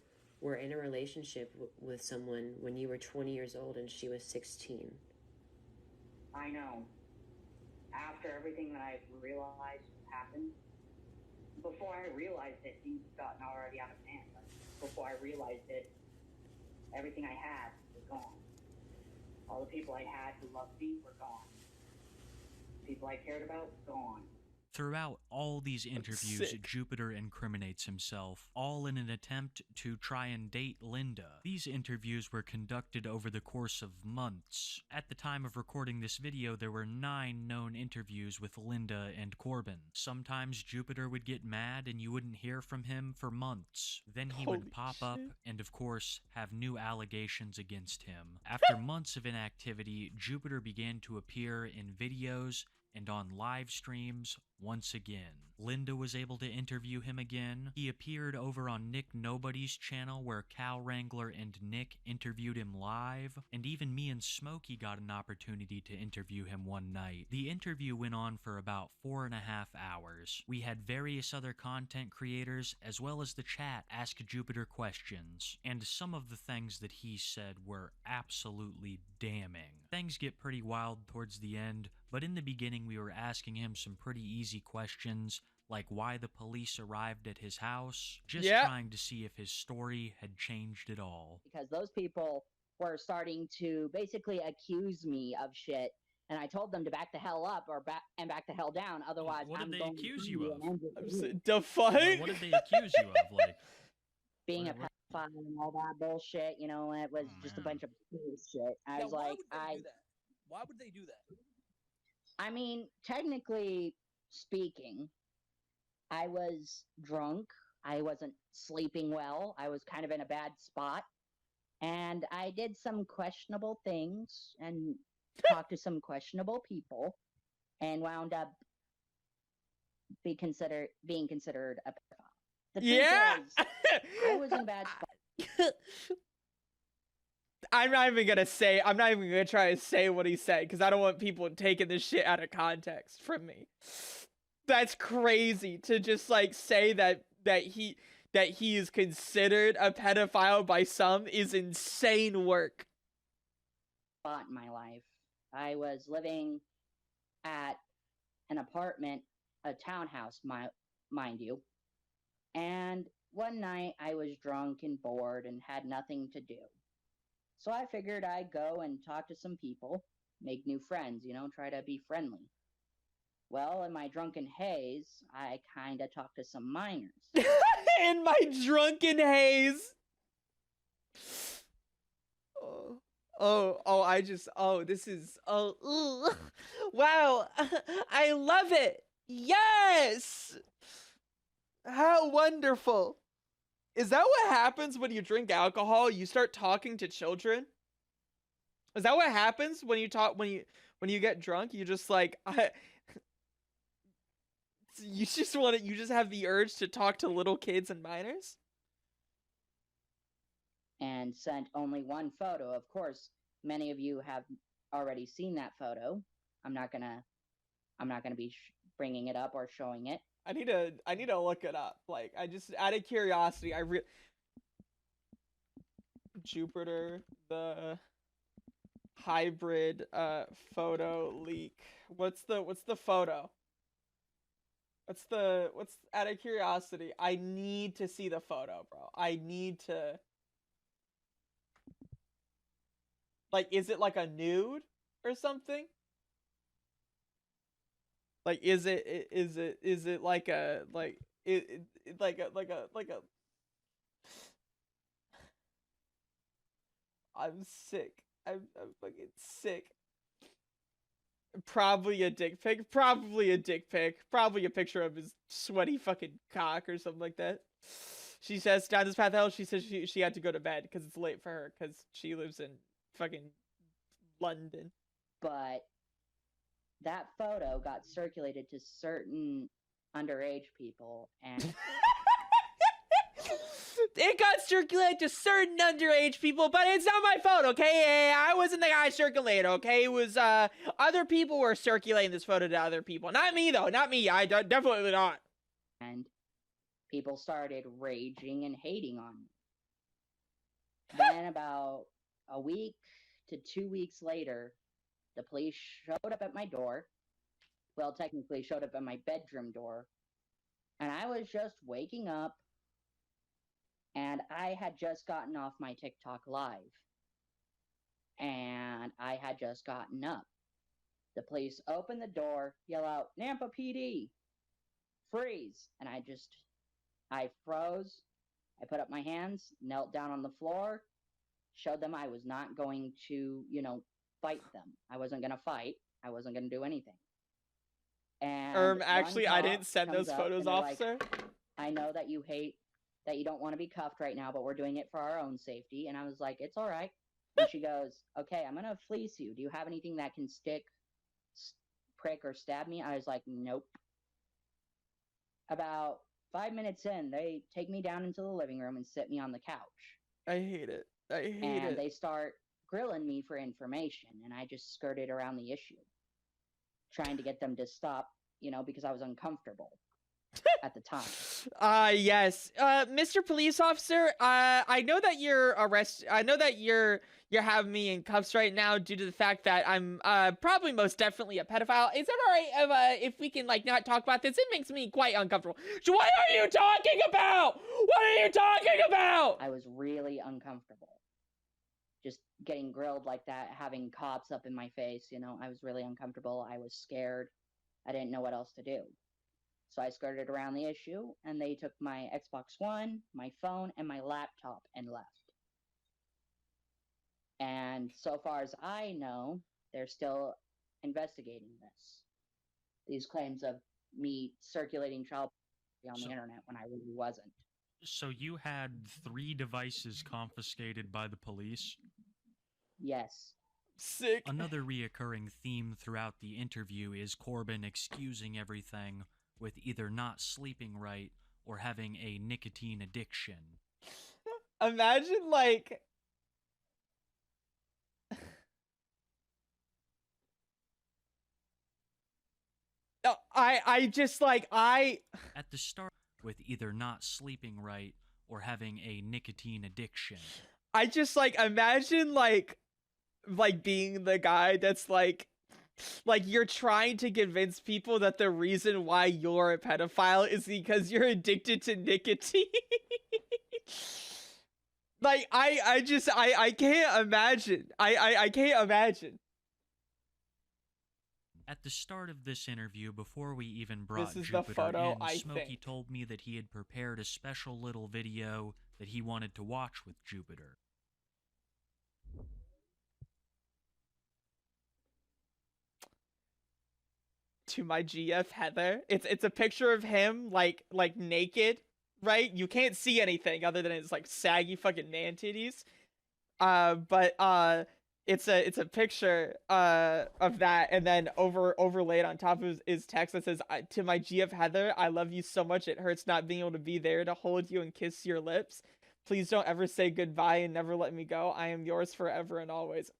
were in a relationship with someone when you were 20 years old and she was 16. I know. After everything that I've realized happened, before I realized it, things had gotten already out of hand. Before I realized it, everything I had was gone. All the people I had who loved me were gone. People I cared about, gone. Throughout all these interviews, Sick. Jupiter incriminates himself, all in an attempt to try and date Linda. These interviews were conducted over the course of months. At the time of recording this video, there were 9 known interviews with Linda and Corbin. Sometimes Jupiter would get mad and you wouldn't hear from him for months. Then he Holy would pop shit. up and, of course, have new allegations against him. After months of inactivity, Jupiter began to appear in videos and on live streams once again. Linda was able to interview him again. He appeared over on Nick Nobody's channel where Cow Wrangler and Nick interviewed him live, and even me and Smokey got an opportunity to interview him one night. The interview went on for about 4.5 hours. We had various other content creators as well as the chat ask Jupiter questions, and some of the things that he said were absolutely damning. Things get pretty wild towards the end, but in the beginning we were asking him some pretty easy questions, like why the police arrived at his house, just trying to see if his story had changed at all. Because those people were starting to basically accuse me of shit, and I told them to back the hell up or back the hell down. Otherwise, What did I'm they going accuse to you of? The fuck? What did they accuse you of? Like, being a what- pedophile and all that bullshit. You know, it was Oh, just man. a bunch of bullshit. I was like, Why would they do that? I mean, technically speaking, I was drunk. I wasn't sleeping well. I was kind of in a bad spot. And I did some questionable things and talked to some questionable people and wound up being considered a pedophile. The truth is, I was in a bad spot. I'm not even gonna try to say what he said because I don't want people taking this shit out of context from me. That's crazy to just like say that he is considered a pedophile by some is insane work. Spot in my life. I was living at an apartment, a townhouse, mind you. And one night I was drunk and bored and had nothing to do. So I figured I'd go and talk to some people, make new friends, try to be friendly. Well, in my drunken haze, I kind of talked to some minors. In my drunken haze. Wow. I love it. Yes. How wonderful. Is that what happens when you drink alcohol? You start talking to children? Is that what happens when you talk when you get drunk? You just like you just want to you just have the urge to talk to little kids and minors? And sent only one photo. Of course, many of you have already seen that photo. I'm not gonna be bringing it up or showing it. I need to look it up. Like, I just out of curiosity, Jupiter, the hybrid photo leak. What's the photo? What's out of curiosity? I need to see the photo, bro. I need to, like, is it like a nude or something? Like, is it like a like a I'm sick. I'm fucking sick. Probably a dick pic. Probably a dick pic. Probably a picture of his sweaty fucking cock or something like that. She says down this path hell. She says she had to go to bed because it's late for her because she lives in fucking London. But that photo got circulated to certain underage people, and it got circulated to certain underage people, but it's not my photo, okay? I wasn't the guy circulating, okay? It was, other people were circulating this photo to other people. Not me, though. Not me. Definitely not. And people started raging and hating on me. Then about a week to 2 weeks later, the police showed up at my door. Well, technically showed up at my bedroom door. And I was just waking up, and I had just gotten off my TikTok live. And I had just gotten up. The police open the door, yell out, "Nampa PD! Freeze!" And I froze. I put up my hands, knelt down on the floor, showed them I was not going to, fight them. I wasn't going to fight. I wasn't going to do anything. And actually, I didn't send those photos, officer. Like, I know that you hate that you don't want to be cuffed right now, but we're doing it for our own safety. And I was like, it's all right. And she goes, okay, I'm going to fleece you. Do you have anything that can stick, prick, or stab me? I was like, nope. About 5 minutes in, they take me down into the living room and sit me on the couch. I hate it. And they start grilling me for information, and I just skirted around the issue, trying to get them to stop, because I was uncomfortable at the time. Yes. Mr. Police Officer, I know that you're I know that you're having me in cuffs right now due to the fact that I'm probably most definitely a pedophile. Is that alright if we can not talk about this? It makes me quite uncomfortable. So what are you talking about? What are you talking about? I was really uncomfortable. Just getting grilled like that, having cops up in my face, I was really uncomfortable. I was scared. I didn't know what else to do. So I skirted around the issue, and they took my Xbox One, my phone, and my laptop and left. And so far as I know, they're still investigating this. These claims of me circulating child pornography on the internet when I really wasn't. So you had 3 devices confiscated by the police? Yes. Sick. Another reoccurring theme throughout the interview is Corbin excusing everything with either not sleeping right or having a nicotine addiction. Imagine, At the start, with either not sleeping right or having a nicotine addiction. I just, imagine, being the guy that's, you're trying to convince people that the reason why you're a pedophile is because you're addicted to nicotine. I can't imagine. I can't imagine. At the start of this interview, before we even brought This is Jupiter the photo, in, I Smokey think. told me that he had prepared a special little video that he wanted to watch with Jupiter. To my GF Heather, it's a picture of him naked, right? You can't see anything other than his saggy fucking man titties. But it's a picture of that, and then overlaid on top of is text that says, to my GF Heather, I love you so much it hurts not being able to be there to hold you and kiss your lips. Please don't ever say goodbye and never let me go. I am yours forever and always.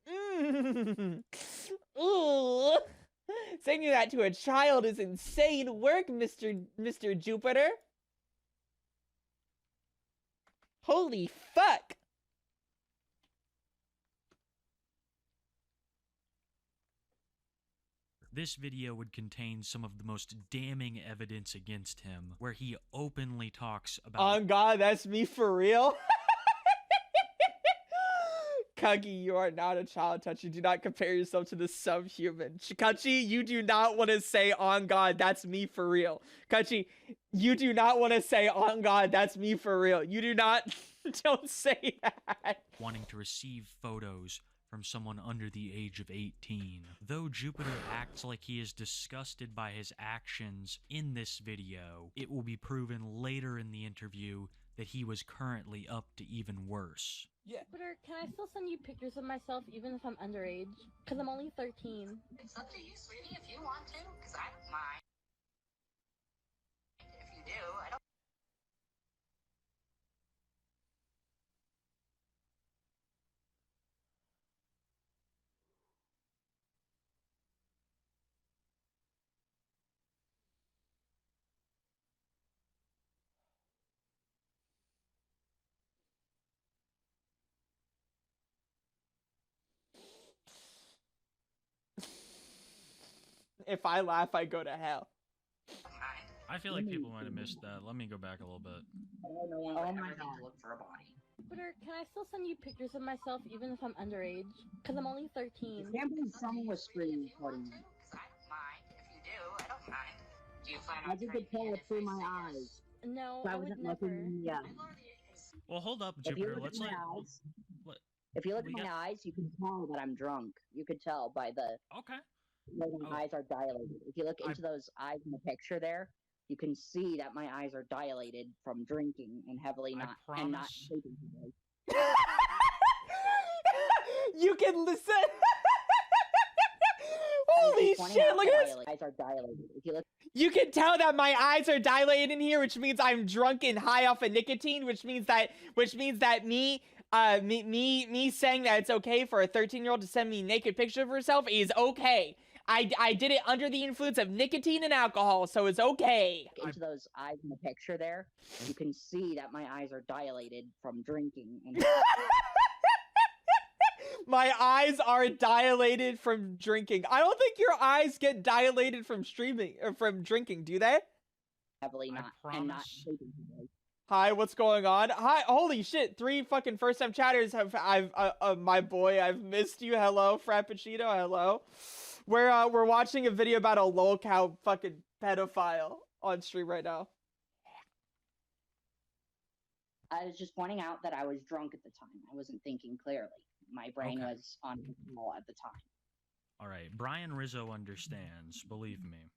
Ooh. Saying that to a child is insane work, Mr. Jupiter. Holy fuck. This video would contain some of the most damning evidence against him, where he openly talks about— On God, that's me for real? Kagi, you are not a child toucher. Do not compare yourself to the subhuman. Chikachi, you do not want to say, on God, that's me for real. Kachi, you do not want to say, on God, that's me for real. You do not, don't say that. wanting to receive photos from someone under the age of 18. Though Jupiter acts like he is disgusted by his actions in this video, it will be proven later in the interview that he was currently up to even worse. Yeah. Jupiter, can I still send you pictures of myself even if I'm underage? Because I'm only 13. It's up to you, sweetie, if you want to, because I don't mind. If you do, I don't. If I laugh, I go to hell. I feel like people might have missed that. Let me go back a little bit. No one would ever think to look for a body. Jupiter, can I still send you pictures of myself even if I'm underage? Because I'm only 13. Can't believe someone was screen recording me. Because I don't mind. If you do, I don't mind. Do you plan I on just turning could tell me in it if through I my say eyes. yes? No, So I I would wasn't never. looking. Yeah. Well, hold up, If you Jupiter. look Let's at like— my eyes, What? if you look We at my got- eyes, you can tell that I'm drunk. You could tell by the Okay. way my Oh. eyes are dilated. If you look I- into those eyes in the picture there, you can see that my eyes are dilated from drinking and heavily I not and not promise. sleeping today. You can listen. Holy shit, look at this. Eyes are dilated. If you look You can tell that my eyes are dilated in here, which means I'm drunk and high off of nicotine, which means that me saying that it's okay for a 13-year-old to send me a naked picture of herself is okay. I did it under the influence of nicotine and alcohol, so it's okay. into those eyes in the picture there, you can see that my eyes are dilated from drinking and My eyes are dilated from drinking. I don't think your eyes get dilated from streaming or from drinking, do they? heavily I not and not promise. sleeping today. Hi, what's going on? Hi, holy shit, 3 fucking first-time chatters my boy, I've missed you. Hello, Frappuccino, hello. We're watching a video about a lolcow fucking pedophile on stream right now. I was just pointing out that I was drunk at the time. I wasn't thinking clearly. My brain Okay. was on control at the time. All right. Brian Rizzo understands. Believe me.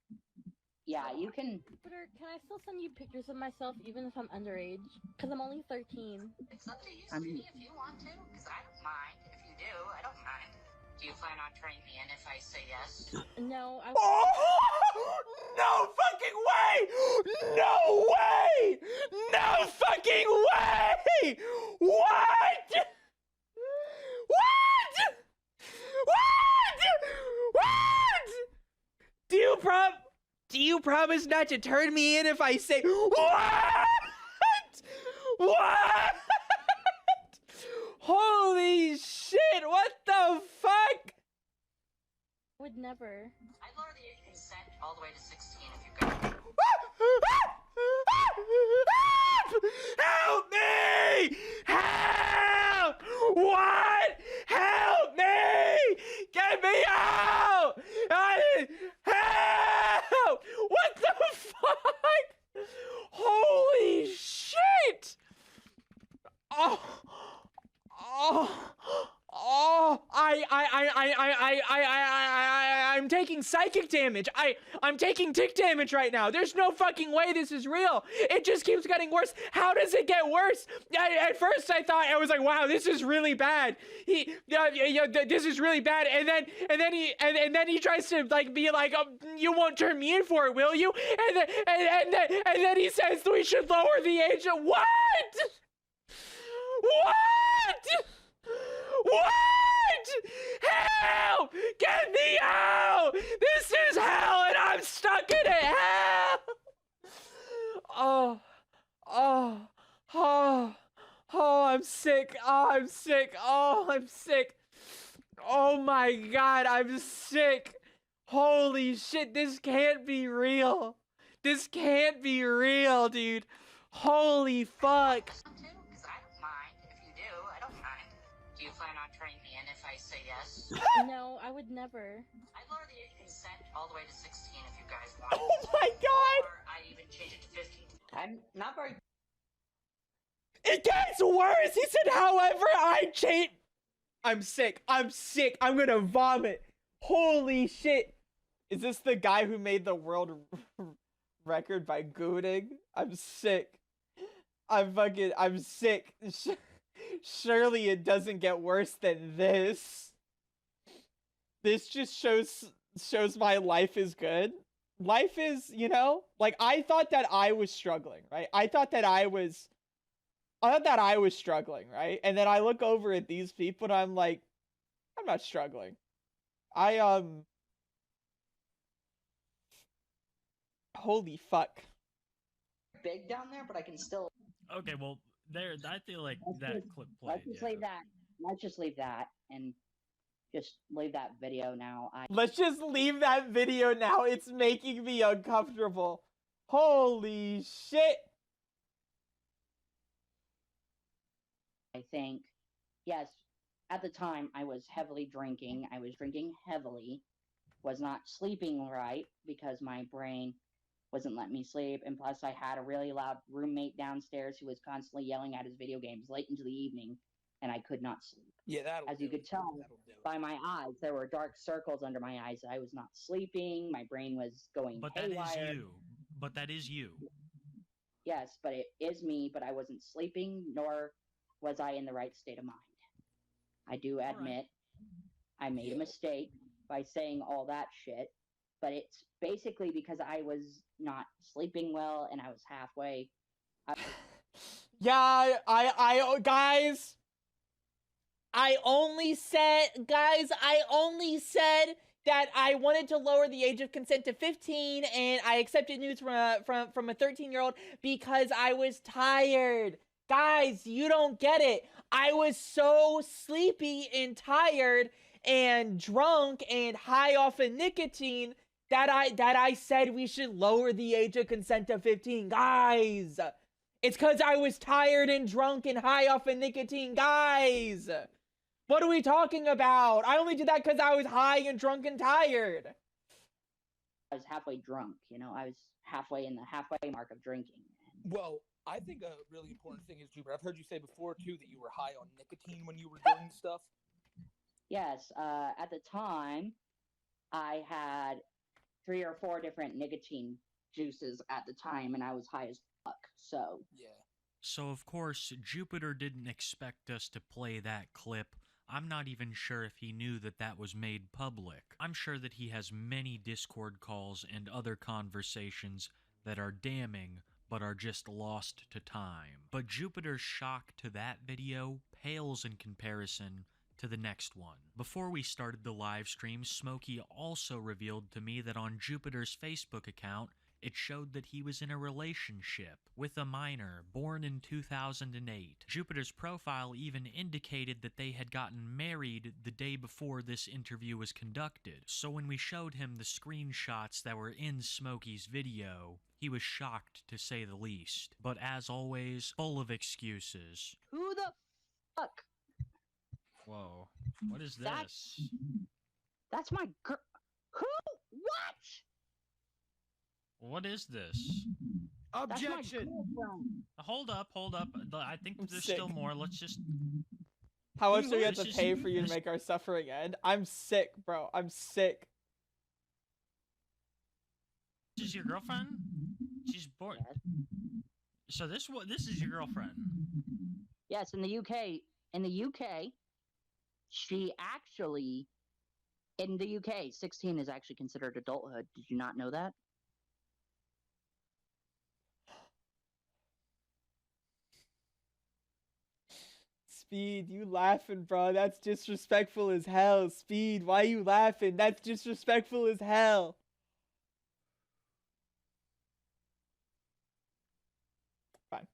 Yeah, you can. Jupiter, can I still send you pictures of myself even if I'm underage? Because I'm only 13. It's up to you, I mean- sweetie, if you want to, because I don't mind. If you do, I don't mind. Do you plan on turning me in if I say yes? No, I. Oh, no fucking way! No way! No fucking way! What? What? What? Do you promise not to turn me in if I say what? What? Holy shit! What the fuck? Would never. I'd lower the age of consent all the way to 16 if you could. Help me! Help! What? Help me! Get me out! Help! What the fuck? Holy shit! Oh, oh, oh! I'm taking psychic damage. I'm taking tick damage right now. There's no fucking way this is real. It just keeps getting worse. How does it get worse? At first I thought, I was like, wow, this is really bad. This is really bad. And then he tries to like be like, you won't turn me in for it, will you? And then he says we should lower the age of what? What? What? Help! Get me out! This is hell and I'm stuck in it! Hell! Oh, I'm sick. Oh, I'm sick. Oh, I'm sick. Oh my god, I'm sick. Holy shit, this can't be real. This can't be real, dude. Holy fuck. Because I don't mind. If you do, I don't mind. Do you plan on turning me in if I say yes? No, I would never. I'd lower the age of consent all the way to 16 if you guys want. Oh my god. Or I'd even change it to 15. I'm not very... It gets worse. He said, however, I change. I'm sick. I'm sick. I'm gonna vomit. Holy shit. Is this the guy who made the world record by gooning? I'm sick. I'm sick. Surely it doesn't get worse than this. This just shows my life is good. Life is, you know, like I thought that I was struggling, right? I thought that I was struggling, right? And then I look over at these people and I'm like, I'm not struggling. Holy fuck. Big down there, but I can still... Okay, well, there. I feel like that clip played. Let's just leave that. Let's just leave that and just leave that video now. Let's just leave that video now. It's making me uncomfortable. Holy shit. I think, yes, at the time I was heavily drinking. I was drinking heavily, was not sleeping right because my brain wasn't letting me sleep. And plus I had a really loud roommate downstairs who was constantly yelling at his video games late into the evening and I could not sleep. Yeah, that'll As you do could it. tell That'll do it. by my eyes, there were dark circles under my eyes. I was not sleeping. My brain was going But that haywire. is you. But that is you. Yes, but it is me, but I wasn't sleeping, nor was I in the right state of mind. I do right. admit I made a mistake by saying all that shit, but it's basically because I was not sleeping well and I was halfway. Yeah, guys, I only said that I wanted to lower the age of consent to 15 and I accepted news from a 13-year-old because I was tired. Guys, you don't get it. I was so sleepy and tired and drunk and high off of nicotine that I said we should lower the age of consent to 15. Guys, it's because I was tired and drunk and high off of nicotine. Guys, what are we talking about? I only did that because I was high and drunk and tired. I was halfway drunk, you know, I was halfway in the halfway mark of drinking. Well, I think a really important thing is, Jupiter, I've heard you say before, too, that you were high on nicotine when you were doing stuff. Yes, at the time, I had 3 or 4 different nicotine juices at the time, and I was high as fuck, so... Yeah. So, of course, Jupiter didn't expect us to play that clip. I'm not even sure if he knew that that was made public. I'm sure that he has many Discord calls and other conversations that are damning, but are just lost to time. But Jupiter's shock to that video pales in comparison to the next one. Before we started the live stream, Smokey also revealed to me that on Jupiter's Facebook account, it showed that he was in a relationship with a minor born in 2008. Jupiter's profile even indicated that they had gotten married the day before this interview was conducted. So when we showed him the screenshots that were in Smokey's video, he was shocked to say the least. But as always, full of excuses. Who the fuck? Whoa, what is this? That's my girl. Who? What? What is this? Objection! Hold up. I think I'm there's sick. still more. Let's just... How much do we have This to is- pay for you to this- make our suffering end? I'm sick, bro. I'm sick. This is your girlfriend? She's born. Yes. So this is your girlfriend. Yes, in the UK, she actually, in the UK, 16 is actually considered adulthood. Did you not know that? Speed, you laughing, bro? That's disrespectful as hell. Speed, why you laughing? That's disrespectful as hell. Fine.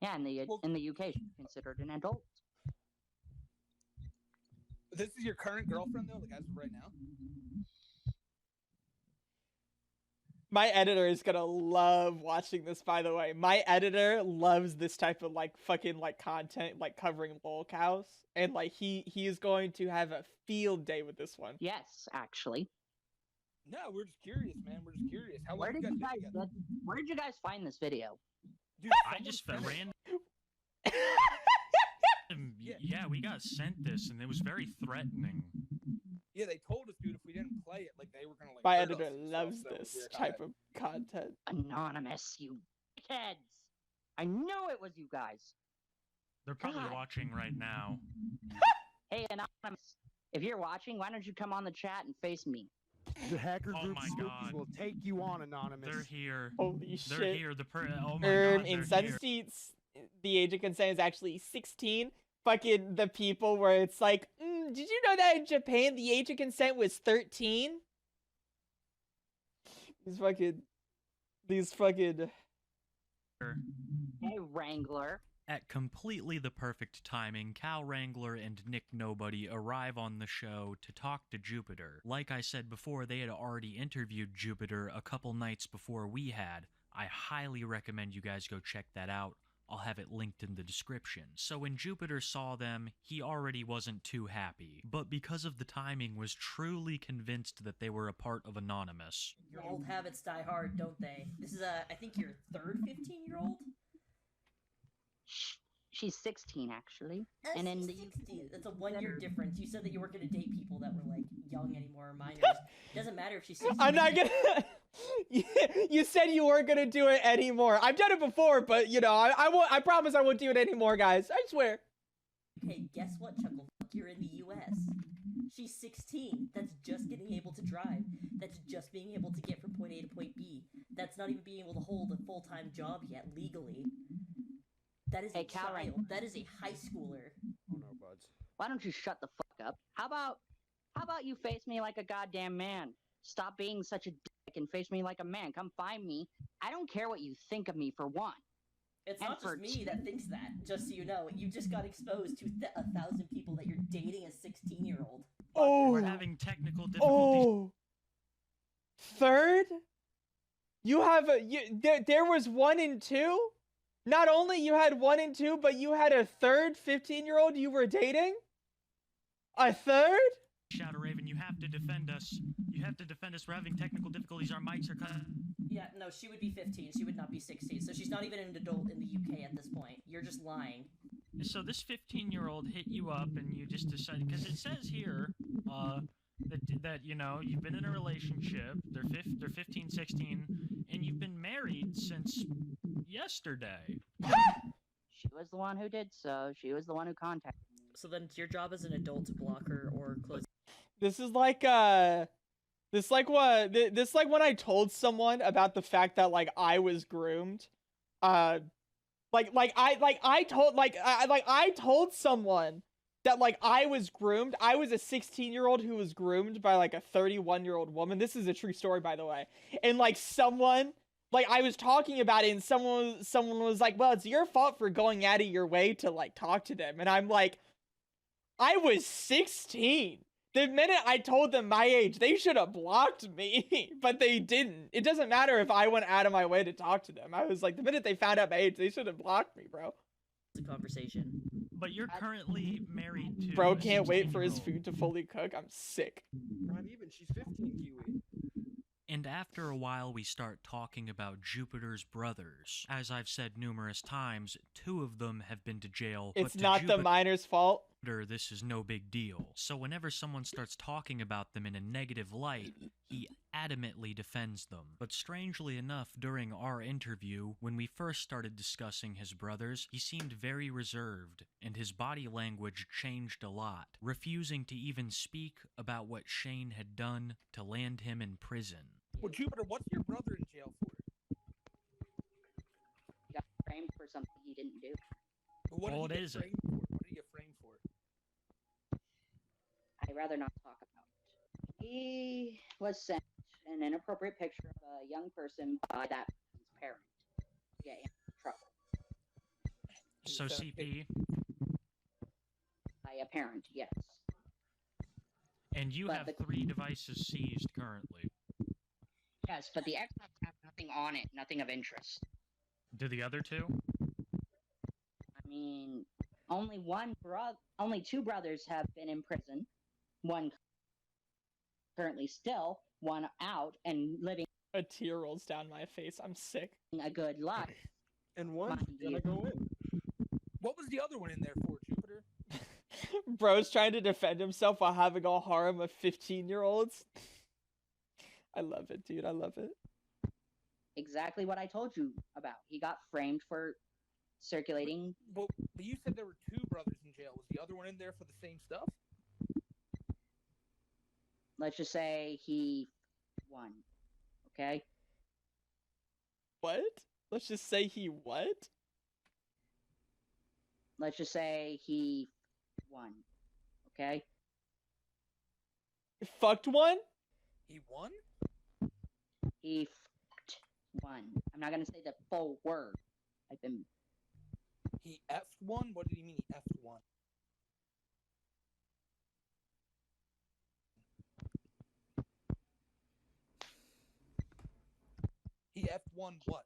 Yeah, in the UK, she's considered an adult. This is your current girlfriend though, like as of right now? My editor is gonna love watching this, by the way. My editor loves this type of like fucking like content, like covering lolcows, and like he is going to have a field day with this one. Yes, actually. No, we're just curious, man. We're just curious. How long Where did you you guys guys been together? where did you guys find this video? Dude, I someone just sent it. ran. Yeah. Yeah, we got sent this, and it was very threatening. Yeah, they told us, dude, if we didn't play it, like they were gonna like. My hurt us editor and loves stuff, so this we were type kinda- of content. Anonymous, you kids. I knew it was you guys. They're probably God. watching right now. Hey, Anonymous, if you're watching, why don't you come on the chat and face me? The hacker Oh group my Spookies God. will take you on, Anonymous. They're here. Holy They're shit. here. Oh my God, In they're some here. states, the age of consent is actually 16. Fucking the people where it's like, did you know that in Japan the age of consent was 13? These fucking. Hey, Wrangler. At completely the perfect timing, Cal Wrangler and Nick Nobody arrive on the show to talk to Jupiter. Like I said before, they had already interviewed Jupiter a couple nights before we had. I highly recommend you guys go check that out. I'll have it linked in the description. So when Jupiter saw them, he already wasn't too happy, but because of the timing was truly convinced that they were a part of Anonymous. Your old habits die hard, don't they? This is I think your third 15-year-old? She's 16, actually. And in the 16. That's a 1-year difference. You said that you weren't going to date people that were, like, young anymore or minors. Doesn't matter if she's 16. I'm not gonna. You said you weren't gonna do it anymore. I've done it before, but you know, I won't. I promise I won't do it anymore, guys. I swear. Okay, guess what, Chucklefuck? You're in the U.S. She's 16. That's just getting able to drive. That's just being able to get from point A to point B. That's not even being able to hold a full-time job yet, legally. That is a child. That is a high schooler. Oh no, buds. Why don't you shut the fuck up? How about you face me like a goddamn man? Stop being such a dick and face me like a man. Come find me. I don't care what you think of me, for one. It's And not for just me that thinks that, just so you know. You just got exposed to 1,000 people that you're dating a 16-year-old. We're Oh. having technical difficulties. Oh. Third. You have there was 1 and 2. Not only you had 1 and 2, but you had a third 15-year-old you were dating. A third. Shadow Raven, you have to defend us. You have to defend us. We're having technical difficulties. Our mics are cut. Yeah, no, she would be 15. She would not be 16. So she's not even an adult in the UK at this point. You're just lying. So this 15-year-old hit you up, and you just decided, because it says here, that you know you've been in a relationship. They're 15, 16, and you've been married since yesterday. She was the one who did so. She was the one who contacted me. So then it's your job as an adult to block her or close. This is like this like when I told someone about the fact that like I was groomed. I told someone that like I was groomed. I was a 16-year-old who was groomed by like a 31-year-old woman. This is a true story, by the way. And like someone, like I was talking about it, and someone was like, "Well, it's your fault for going out of your way to like talk to them." And I'm like, I was 16. The minute I told them my age, they should have blocked me, but they didn't. It doesn't matter if I went out of my way to talk to them. I was like, the minute they found out my age, they should have blocked me, bro. The conversation. But you're currently married to. Bro a can't wait for his 16-year-old. food to fully cook. I'm sick. Not even. She's 15, Kiwi. And after a while, we start talking about Jupiter's brothers. As I've said numerous times, 2 of them have been to jail. It's but to not the miner's fault. This is no big deal. So whenever someone starts talking about them in a negative light, he adamantly defends them. But strangely enough, during our interview, when we first started discussing his brothers, he seemed very reserved, and his body language changed a lot, refusing to even speak about what Shane had done to land him in prison. Well, Jupiter, what's your brother in jail for? He got framed for something he didn't do. What What did he is get it? framed for? What did he get framed for? I'd rather not talk about it. He was sent an inappropriate picture of a young person by that person's parent to get him in trouble. So Sent a CP, By a parent, yes. and you But have the- 3 devices seized currently. Yes, but the Xbox have nothing on it, nothing of interest. Do the other 2? I mean, only 2 brothers have been in prison. One currently still, one out and living A tear rolls down my face. I'm sick. a good life. And one's Mind gonna you. go in. What was the other one in there for, Jupiter? Bro's trying to defend himself while having a harem of 15-year-olds. I love it, dude. I love it. Exactly what I told you about. He got framed for circulating. But you said there were 2 brothers in jail. Was the other one in there for the same stuff? Let's just say he won. Okay? What? Let's just say he what? Let's just say he won. Okay? Fucked one? He won? He won. I'm not gonna say the full word. I've been He F'd one? What did he mean he F'd one? He F'd one what?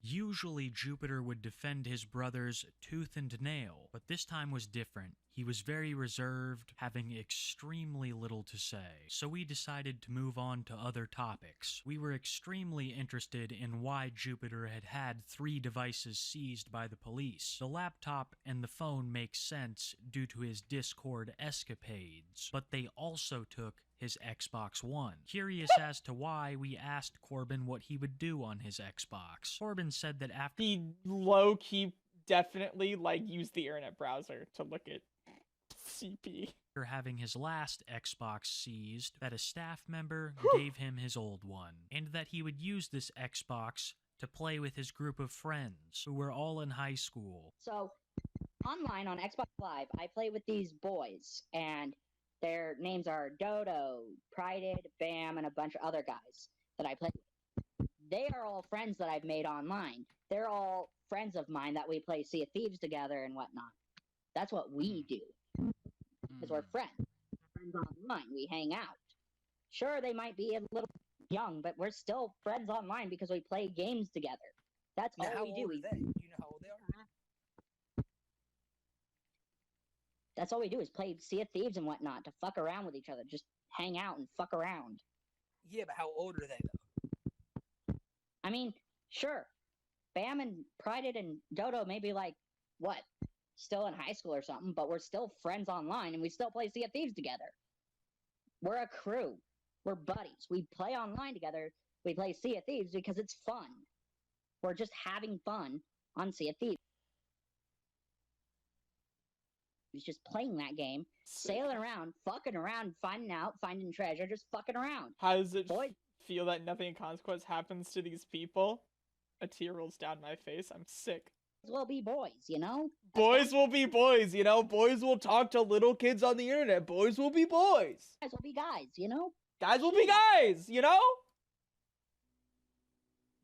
Usually Jupiter would defend his brothers tooth and nail, but this time was different. He was very reserved, having extremely little to say. So we decided to move on to other topics. We were extremely interested in why Jupiter had had 3 devices seized by the police. The laptop and the phone make sense due to his Discord escapades, but they also took his Xbox One. Curious as to why, we asked Corbin what he would do on his Xbox. Corbin said that after He low-key definitely, like, used the internet browser to look at CP. having his last Xbox seized, that a staff member gave him his old one, and that he would use this Xbox to play with his group of friends, who were all in high school. so online on Xbox Live, I play with these boys, and their names are Dodo, Prided, Bam, and a bunch of other guys that I play with. They are all friends that I've made online. They're all friends of mine that we play Sea of Thieves together and whatnot. That's what we do. Because we're friends. Friends online. We hang out. Sure, they might be a little young, but we're still friends online because we play games together. That's Now, all how we do. old are they? Do you know how old they are? That's all we do is play Sea of Thieves and whatnot to fuck around with each other. Just hang out and fuck around. Yeah, but how old are they though? I mean, sure. Bam and Prided and Dodo may be like, what? Still in high school or something, but we're still friends online and we still play Sea of Thieves together. We're a crew. We're buddies. We play online together. We play Sea of Thieves because it's fun. We're just having fun on Sea of Thieves. He's just playing that game, sailing around, fucking around, finding treasure, just fucking around. How does it Boy, feel that nothing in consequence happens to these people? A tear rolls down my face. I'm sick. will be boys, you know? Boys will be boys, you know? Boys will talk to little kids on the internet. Boys will be boys. Guys will be guys, you know? Guys will be guys, you know?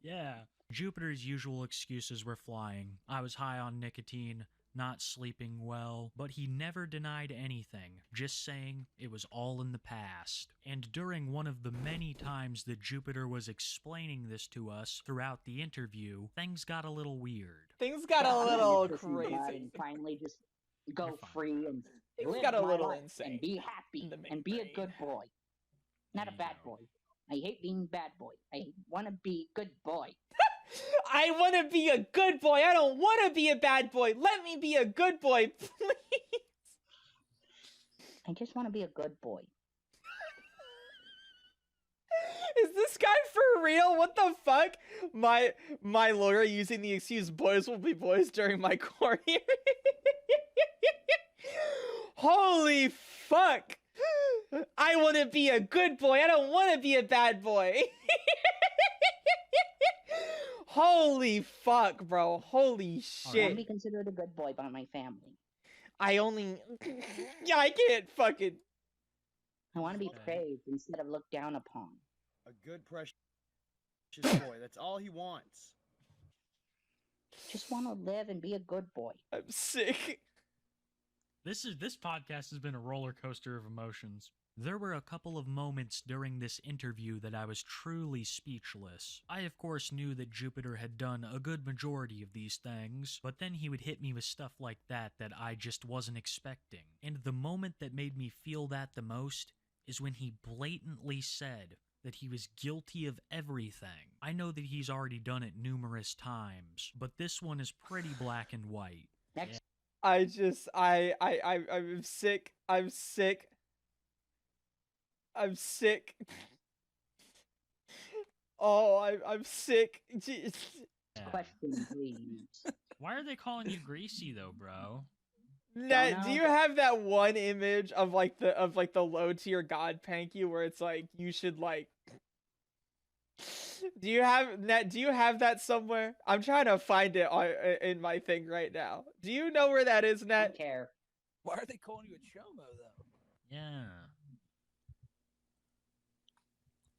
Yeah. Jupiter's usual excuses were flying. I was high on nicotine, not sleeping well, but he never denied anything, just saying it was all in the past. And during one of the many times that Jupiter was explaining this to us throughout the interview, things got a little weird. Things got Yeah, a I'm little interested in that crazy. And finally just go You're fine. free and Things live got a my little life insane and be happy in the and be a membrane. good boy. Not a There you bad go. boy. I hate being bad boy. I want to be good boy. I want to be a good boy. I don't want to be a bad boy. Let me be a good boy, please. I just want to be a good boy. this guy for real? What the fuck? My lawyer using the excuse "boys will be boys" during my court hearing. Holy fuck! I want to be a good boy. I don't want to be a bad boy. Holy fuck, bro. Holy I want shit. to be considered a good boy by my family. I only... Yeah, I can't fucking... I want to be Okay. praised instead of looked down upon. A good, precious boy. That's all he wants. Just want to live and be a good boy. I'm sick. This podcast has been a roller coaster of emotions. There were a couple of moments during this interview that I was truly speechless. I of course knew that Jupiter had done a good majority of these things, but then he would hit me with stuff like that I just wasn't expecting. And the moment that made me feel that the most is when he blatantly said that he was guilty of everything. I know that he's already done it numerous times, but this one is pretty black and white. Next, I'm sick. I'm sick. I'm sick. Oh, I'm sick. Jeez. Yeah. question, please. Why are they calling you greasy though, bro? Nat, do know. you have that one image of like the low tier god Panky where it's like you should like do you have that somewhere? I'm trying to find it in my thing right now. Do you know where that is, I Nat? don't care. Why are they calling you a chomo though? Yeah.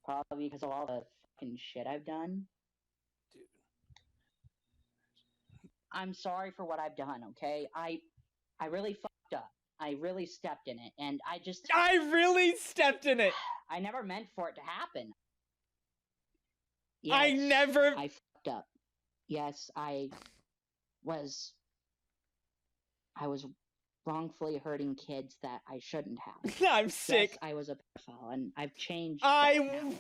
Probably because of all the fucking shit I've done. Dude. I'm sorry for what I've done, okay? I really fucked up. I really stepped in it, and I really stepped in it. I never meant for it to happen. I Yes, never I fucked up. Yes, I was wrongfully hurting kids that I shouldn't have. I'm sick. Yes, I was a pedophile, and I've changed. I that now.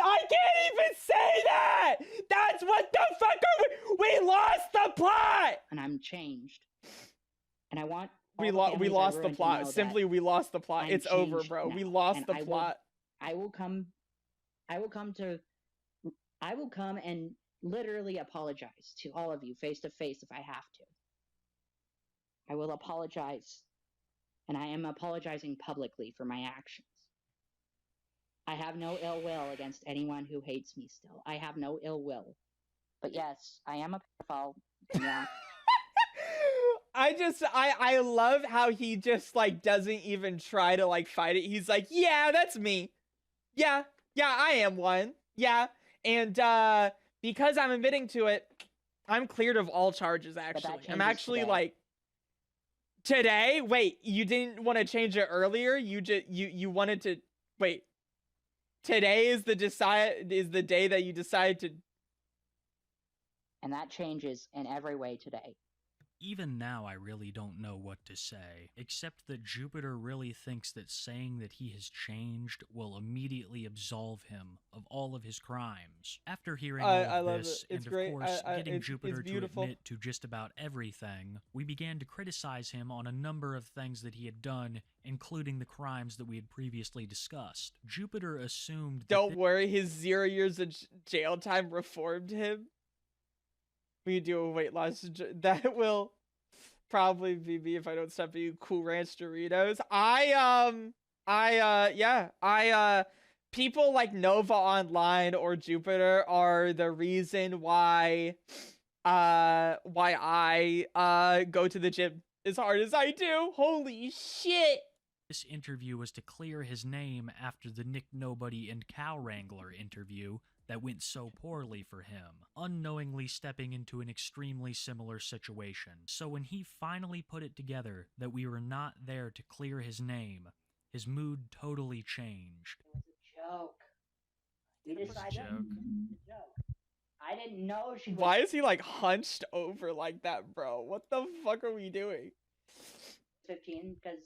can't even say that. That's what the fuck are we lost the plot. And I'm changed. And I want We all the families I lost the ruined to plot. know that Simply, we lost the plot. I'm It's over, changed bro. We now, lost and the plot. I will come and literally apologize to all of you face to face if I have to. I will apologize, and I am apologizing publicly for my actions. I have no ill will against anyone who hates me still. I have no ill will. But yes, I am a pedophile. Yeah. I love how he just like doesn't even try to like fight it. He's like, yeah, that's me. Yeah, I am one. Yeah. And because I'm admitting to it, I'm cleared of all charges actually. I'm changes actually today. like today? Wait, you didn't want to change it earlier? You wanted to wait. Today is the day that you decide to. And that changes in every way today. Even now, I really don't know what to say, except that Jupiter really thinks that saying that he has changed will immediately absolve him of all of his crimes. After hearing all I of love this, it. It's and great. of course, getting It's Jupiter to beautiful. admit to just about everything, we began to criticize him on a number of things that he had done, including the crimes that we had previously discussed. Jupiter assumed that Don't worry, his 0 years of jail time reformed him. We do a weight loss. That will probably be me if I don't stop eating Cool Ranch Doritos. People like Nova Online or Jupiter are the reason why I go to the gym as hard as I do. Holy shit. this interview was to clear his name after the Nick Nobody and Cow Wrangler interview that went so poorly for him, unknowingly stepping into an extremely similar situation. So when he finally put it together that we were not there to clear his name, his mood totally changed. It was a joke. We It was a decided joke. it was a joke. I didn't know she was Why is he like hunched over like that, bro? What the fuck are we doing? 15 because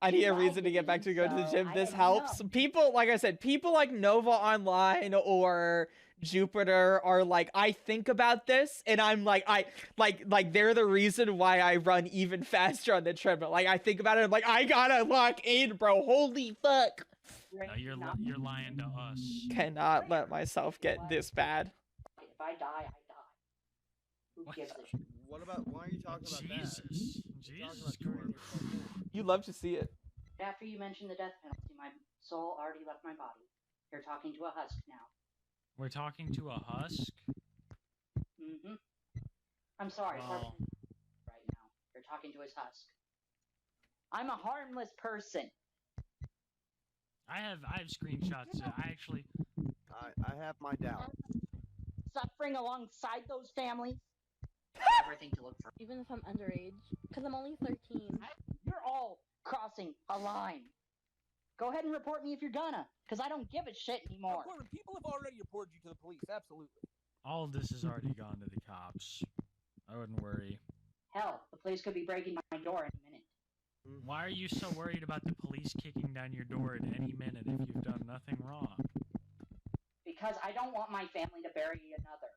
I need a lied reason to get back to go to the so gym. I This didn't helps. know. People, like I said, people like Nova Online or Jupiter are like, I think about this and I'm like, they're the reason why I run even faster on the treadmill. Like, I think about it, I'm like, I gotta lock in, bro. Holy fuck. No, you're lying to us. Cannot let myself get this bad. If I die, I die. Who What? gives a shit? What about? Why are you talking about that? Jesus, You're talking Jesus, about turning Corbin. yourself in. You love to see it. After you mentioned the death penalty, my soul already left my body. You're talking to a husk now. We're talking to a husk. Mm-hmm. I'm sorry, Well, right now. You're talking to his husk. I'm a harmless person. I have screenshots. I actually. I have my doubts. Suffering alongside those families. Everything to look for. Even if I'm underage, because I'm only 13. You're all crossing a line. Go ahead and report me if you're gonna, because I don't give a shit anymore. Corbin, people have already reported you to the police. Absolutely. All of this has already gone to the cops. I wouldn't worry. Hell, the police could be breaking my door any minute. Why are you so worried about the police kicking down your door at any minute if you've done nothing wrong? Because I don't want my family to bury another.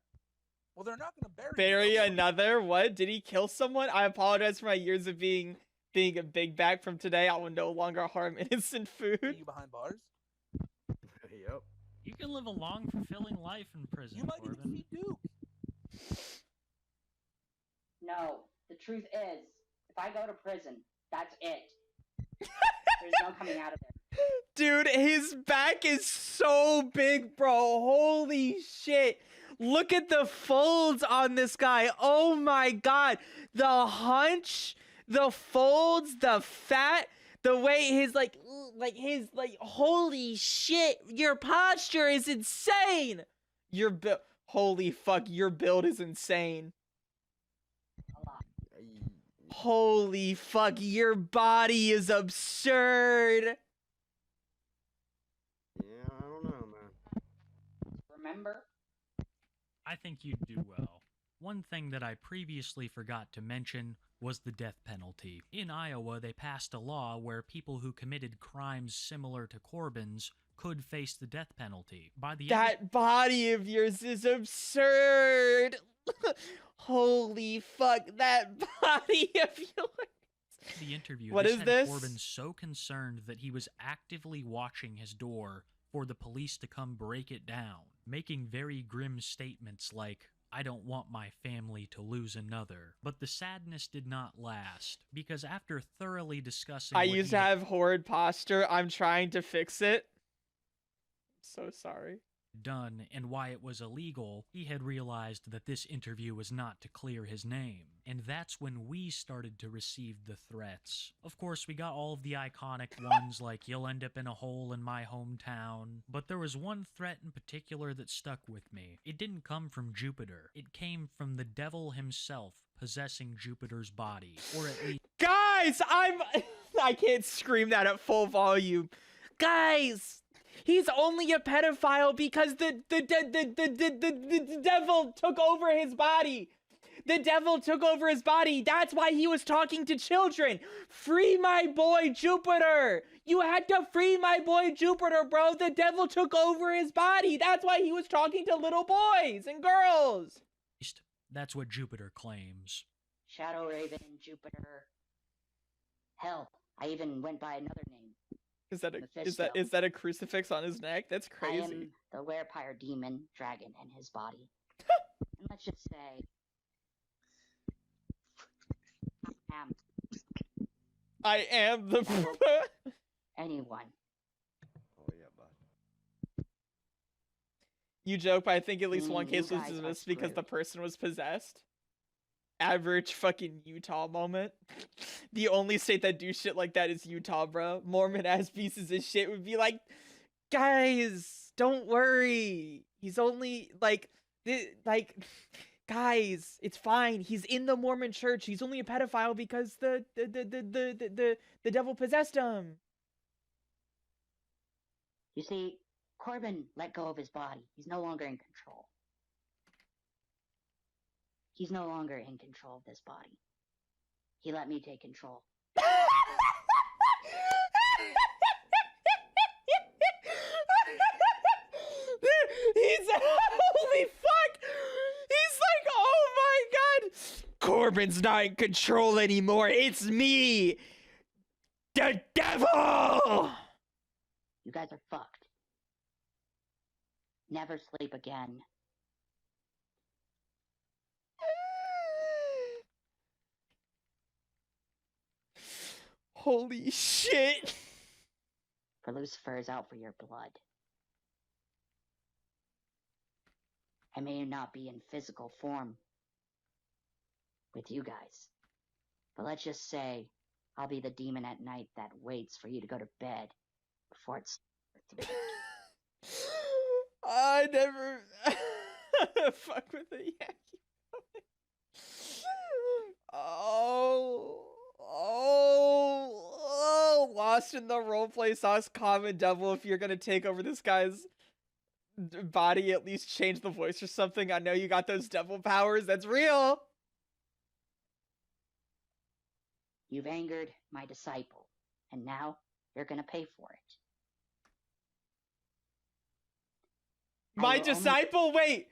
Well, they're not going to Bury another? What? Did he kill someone? I apologize for my years of being a big bag from today. I will no longer harm innocent Are food. you behind bars? Yep. You can live a long, fulfilling life in prison, You might Corbin. even see Duke. No, the truth is, if I go to prison, that's it. There's no coming out of there. Dude, his back is so big, bro. Holy shit. Look at the folds on this guy. Oh my god. The hunch, the folds, the fat, the way his holy shit. Your posture is insane. Your build, holy fuck, your build is insane. A lot. Holy fuck, your body is absurd. Yeah, I don't know, man. Remember? I think you'd do well. One thing that I previously forgot to mention was the death penalty. In Iowa, they passed a law where people who committed crimes similar to Corbin's could face the death penalty. By the end That body of yours is absurd. Holy fuck, that body of yours. of the interview, What this is had this? Corbin so concerned that he was actively watching his door for the police to come break it down, making very grim statements like, "I don't want my family to lose another." But the sadness did not last, because after thoroughly discussing I what used he to had have horrid posture. I'm trying to fix it. So sorry. done and why it was illegal, he had realized that this interview was not to clear his name. And that's when we started to receive the threats. Of course, we got all of the iconic ones like, "You'll end up in a hole in my hometown." But there was one threat in particular that stuck with me. It didn't come from Jupiter. It came from the devil himself possessing Jupiter's body. Or at least... Guys, I can't scream that at full volume. Guys! He's only a pedophile because the devil took over his body. The devil took over his body. That's why he was talking to children. Free my boy Jupiter. You had to free my boy Jupiter, bro. The devil took over his body. That's why he was talking to little boys and girls. That's what Jupiter claims. Shadow Raven, Jupiter. Hell, I even went by another name. Is that Mephisto. is that a crucifix on his neck? That's I crazy. am the werepire demon dragon and his body. And let's just say, I am the anyone. Oh yeah, bud. You joke, but I think at least one You case was guys are dismissed because the screwed. person was possessed. Average fucking Utah moment. The only state that do shit like that is Utah, bro. Mormon ass pieces of shit would be like, guys, don't worry. He's only guys, it's fine. He's in the Mormon church. He's only a pedophile because the devil possessed him. You see, Corbin let go of his body. He's no longer in control. He's no longer in control of this body. He let me take control. He's holy fuck! He's like, oh my god! Corbin's not in control anymore. It's me, the devil. You guys are fucked. Never sleep again. Holy shit. For Lucifer is out for your blood. I may not be in physical form with you guys, but let's just say I'll be the demon at night that waits for you to go to bed before it's 3. I never fuck with the Yankee. Lost in the roleplay sauce, common devil. If you're gonna take over this guy's body, at least change the voice or something. I know you got those devil powers. That's real. You've angered my disciple, and now you're gonna pay for it. My disciple, wait.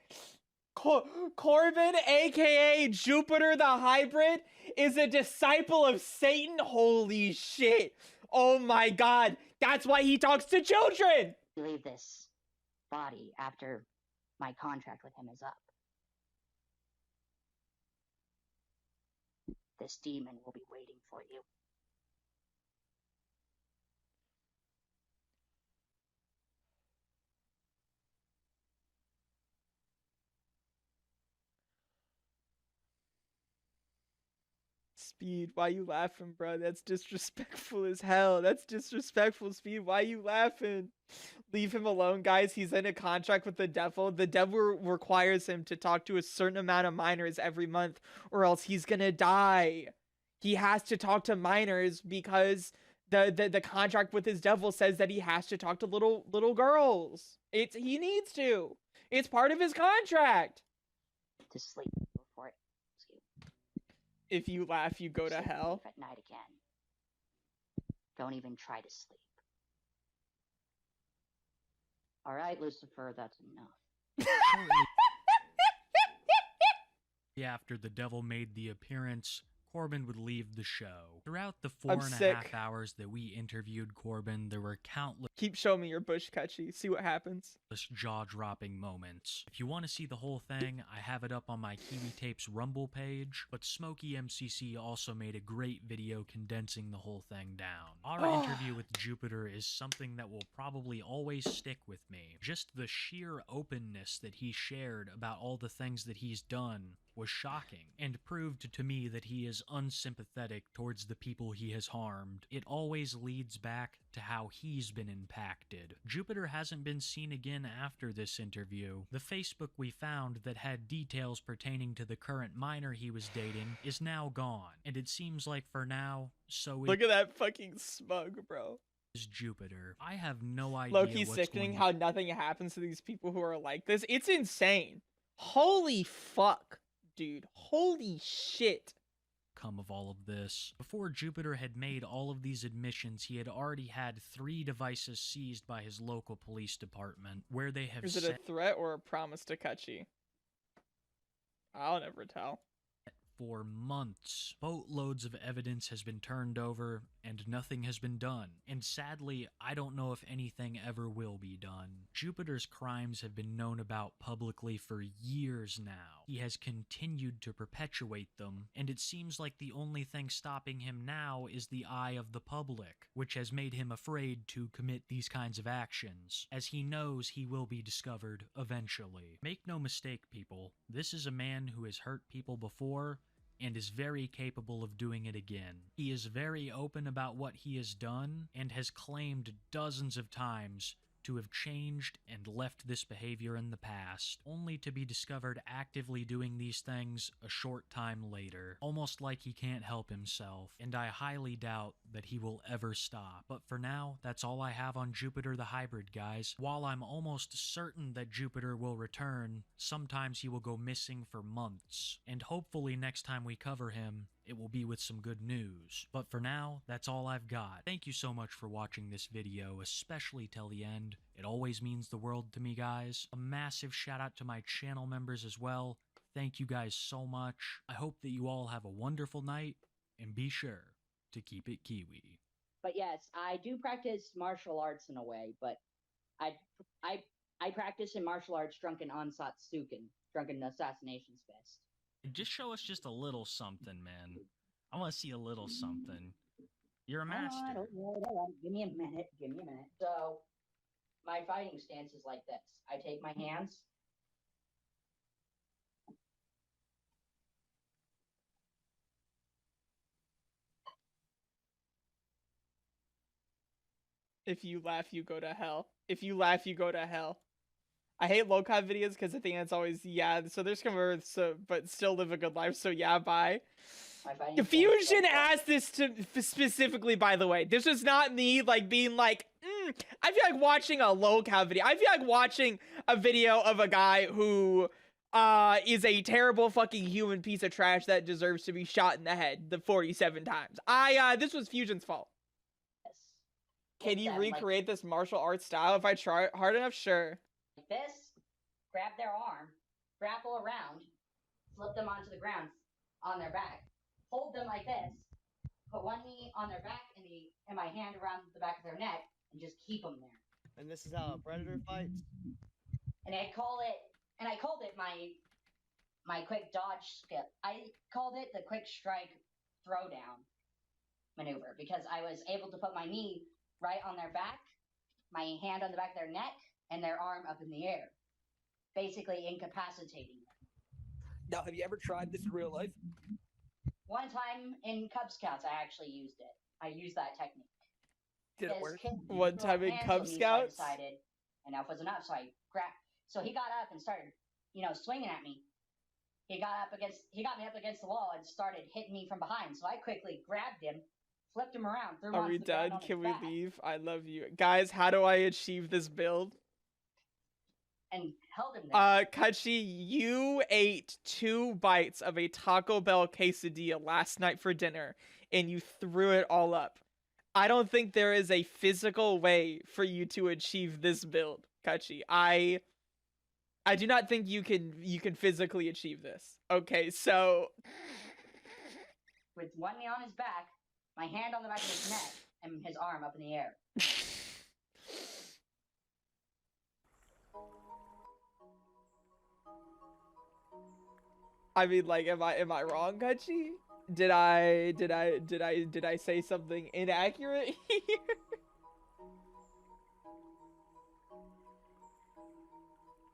Corbin, aka Jupiter the Hybrid, is a disciple of Satan? Holy shit. Oh my god. That's why he talks to children. Leave this body after my contract with him is up. This demon will be waiting for you. Speed, why you laughing, bro? That's disrespectful as hell. That's disrespectful, Speed. Why you laughing? Leave him alone, guys. He's in a contract with the devil. The devil requires him to talk to a certain amount of minors every month, or else he's gonna die. He has to talk to minors because the contract with his devil says that he has to talk to little girls. He needs to. It's part of his contract. To sleep before it. If you laugh, you go to hell. At night again. Don't even try to sleep. All right, Lucifer, that's enough. After the devil made the appearance, Corbin would leave the show. Throughout the I'm 4.5 sick. hours that we interviewed Corbin, there were countless Keep showing me your bush catchy. See what happens. jaw-dropping moments. If you want to see the whole thing, I have it up on my Kiwi Tapes Rumble page, but Smokey MCC also made a great video condensing the whole thing down. Our interview with Jupiter is something that will probably always stick with me. Just the sheer openness that he shared about all the things that he's done was shocking, and proved to me that he is unsympathetic towards the people he has harmed. It always leads back to how he's been impacted. Jupiter hasn't been seen again after this interview. The Facebook we found that had details pertaining to the current minor he was dating is now gone, and it seems like for now, so Look at that fucking smug, bro. is Jupiter. I have no idea Low-key what's sickening going how nothing happens to these people who are like this. It's insane. Holy fuck, dude. Holy shit. Come of all of this. Before Jupiter had made all of these admissions, he had already had 3 devices seized by his local police department, where they have Is it a threat or a promise to Kachi? I'll never tell. for months. Boatloads of evidence has been turned over, and nothing has been done. And sadly, I don't know if anything ever will be done. Jupiter's crimes have been known about publicly for years now. He has continued to perpetuate them, and it seems like the only thing stopping him now is the eye of the public, which has made him afraid to commit these kinds of actions, as he knows he will be discovered eventually. Make no mistake, people, this is a man who has hurt people before, and is very capable of doing it again. He is very open about what he has done, and has claimed dozens of times to have changed and left this behavior in the past, only to be discovered actively doing these things a short time later, almost like he can't help himself, and I highly doubt that he will ever stop. But for now, that's all I have on Jupiter the Hybrid, guys. While I'm almost certain that Jupiter will return, sometimes he will go missing for months, and hopefully next time we cover him, it will be with some good news. But for now, that's all I've got. Thank you so much for watching this video, especially till the end. It always means the world to me, guys. A massive shout out to my channel members as well. Thank you guys so much. I hope that you all have a wonderful night, and be sure to keep it Kiwi. But yes, I do practice martial arts in a way, but I I I practice in martial arts drunken Ansatsuken, drunken assassination's fist. Just show us just a little something, man. I want to see a little something. You're a All master. right, all right. Give me a minute. Give me a minute. So, my fighting stance is like this. I take my hands. If you laugh, you go to hell. If you laugh, you go to hell. I hate lolcow videos because I think it's always yeah. So there's converts, so but still live a good life. So yeah, bye. Fusion asked this to specifically, by the way. This was not me like being like, I feel like watching a lolcow video. I feel like watching a video of a guy who is a terrible fucking human piece of trash that deserves to be shot in the head the 47 times. This was Fusion's fault. Can you recreate this martial arts style if I try hard enough? Sure. Like this, grab their arm, grapple around, flip them onto the ground on their back, hold them like this, put one knee on their back and my hand around the back of their neck, and just keep them there. And this is how a predator fights. And I called it my quick dodge skill. I called it the quick strike throwdown maneuver because I was able to put my knee right on their back, my hand on the back of their neck, and their arm up in the air, basically incapacitating them. Now, have you ever tried this in real life? One time in Cub Scouts, I actually used it. I used that technique. Did it work? One time in Cub Scouts? So I decided enough was enough, so I grabbed. So he got up and started, swinging at me. He got me up against the wall and started hitting me from behind. So I quickly grabbed him, flipped him around, threw him Are onto we the ground done? on Can his we back, leave? I love you. Guys, how do I achieve this build? and held him there. Kachi, you ate 2 bites of a Taco Bell quesadilla last night for dinner, and you threw it all up. I don't think there is a physical way for you to achieve this build, Kachi. I do not think you can physically achieve this. Okay, so With one knee on his back, my hand on the back of his neck, and his arm up in the air. I mean, like, am I wrong, Kachi? Did I say something inaccurate here?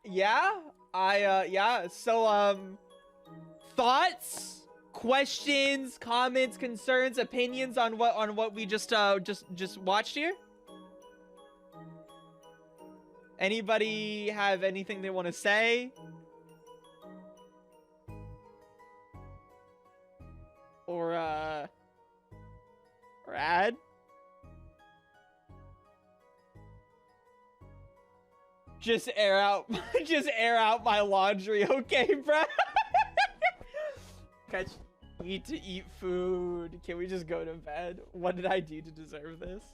Yeah? Yeah. So, thoughts, questions, comments, concerns, opinions on what we just watched here? Anybody have anything they want to say? Or add? Just air out my laundry, okay, bro? Catch, need to eat food. Can we just go to bed? What did I do to deserve this?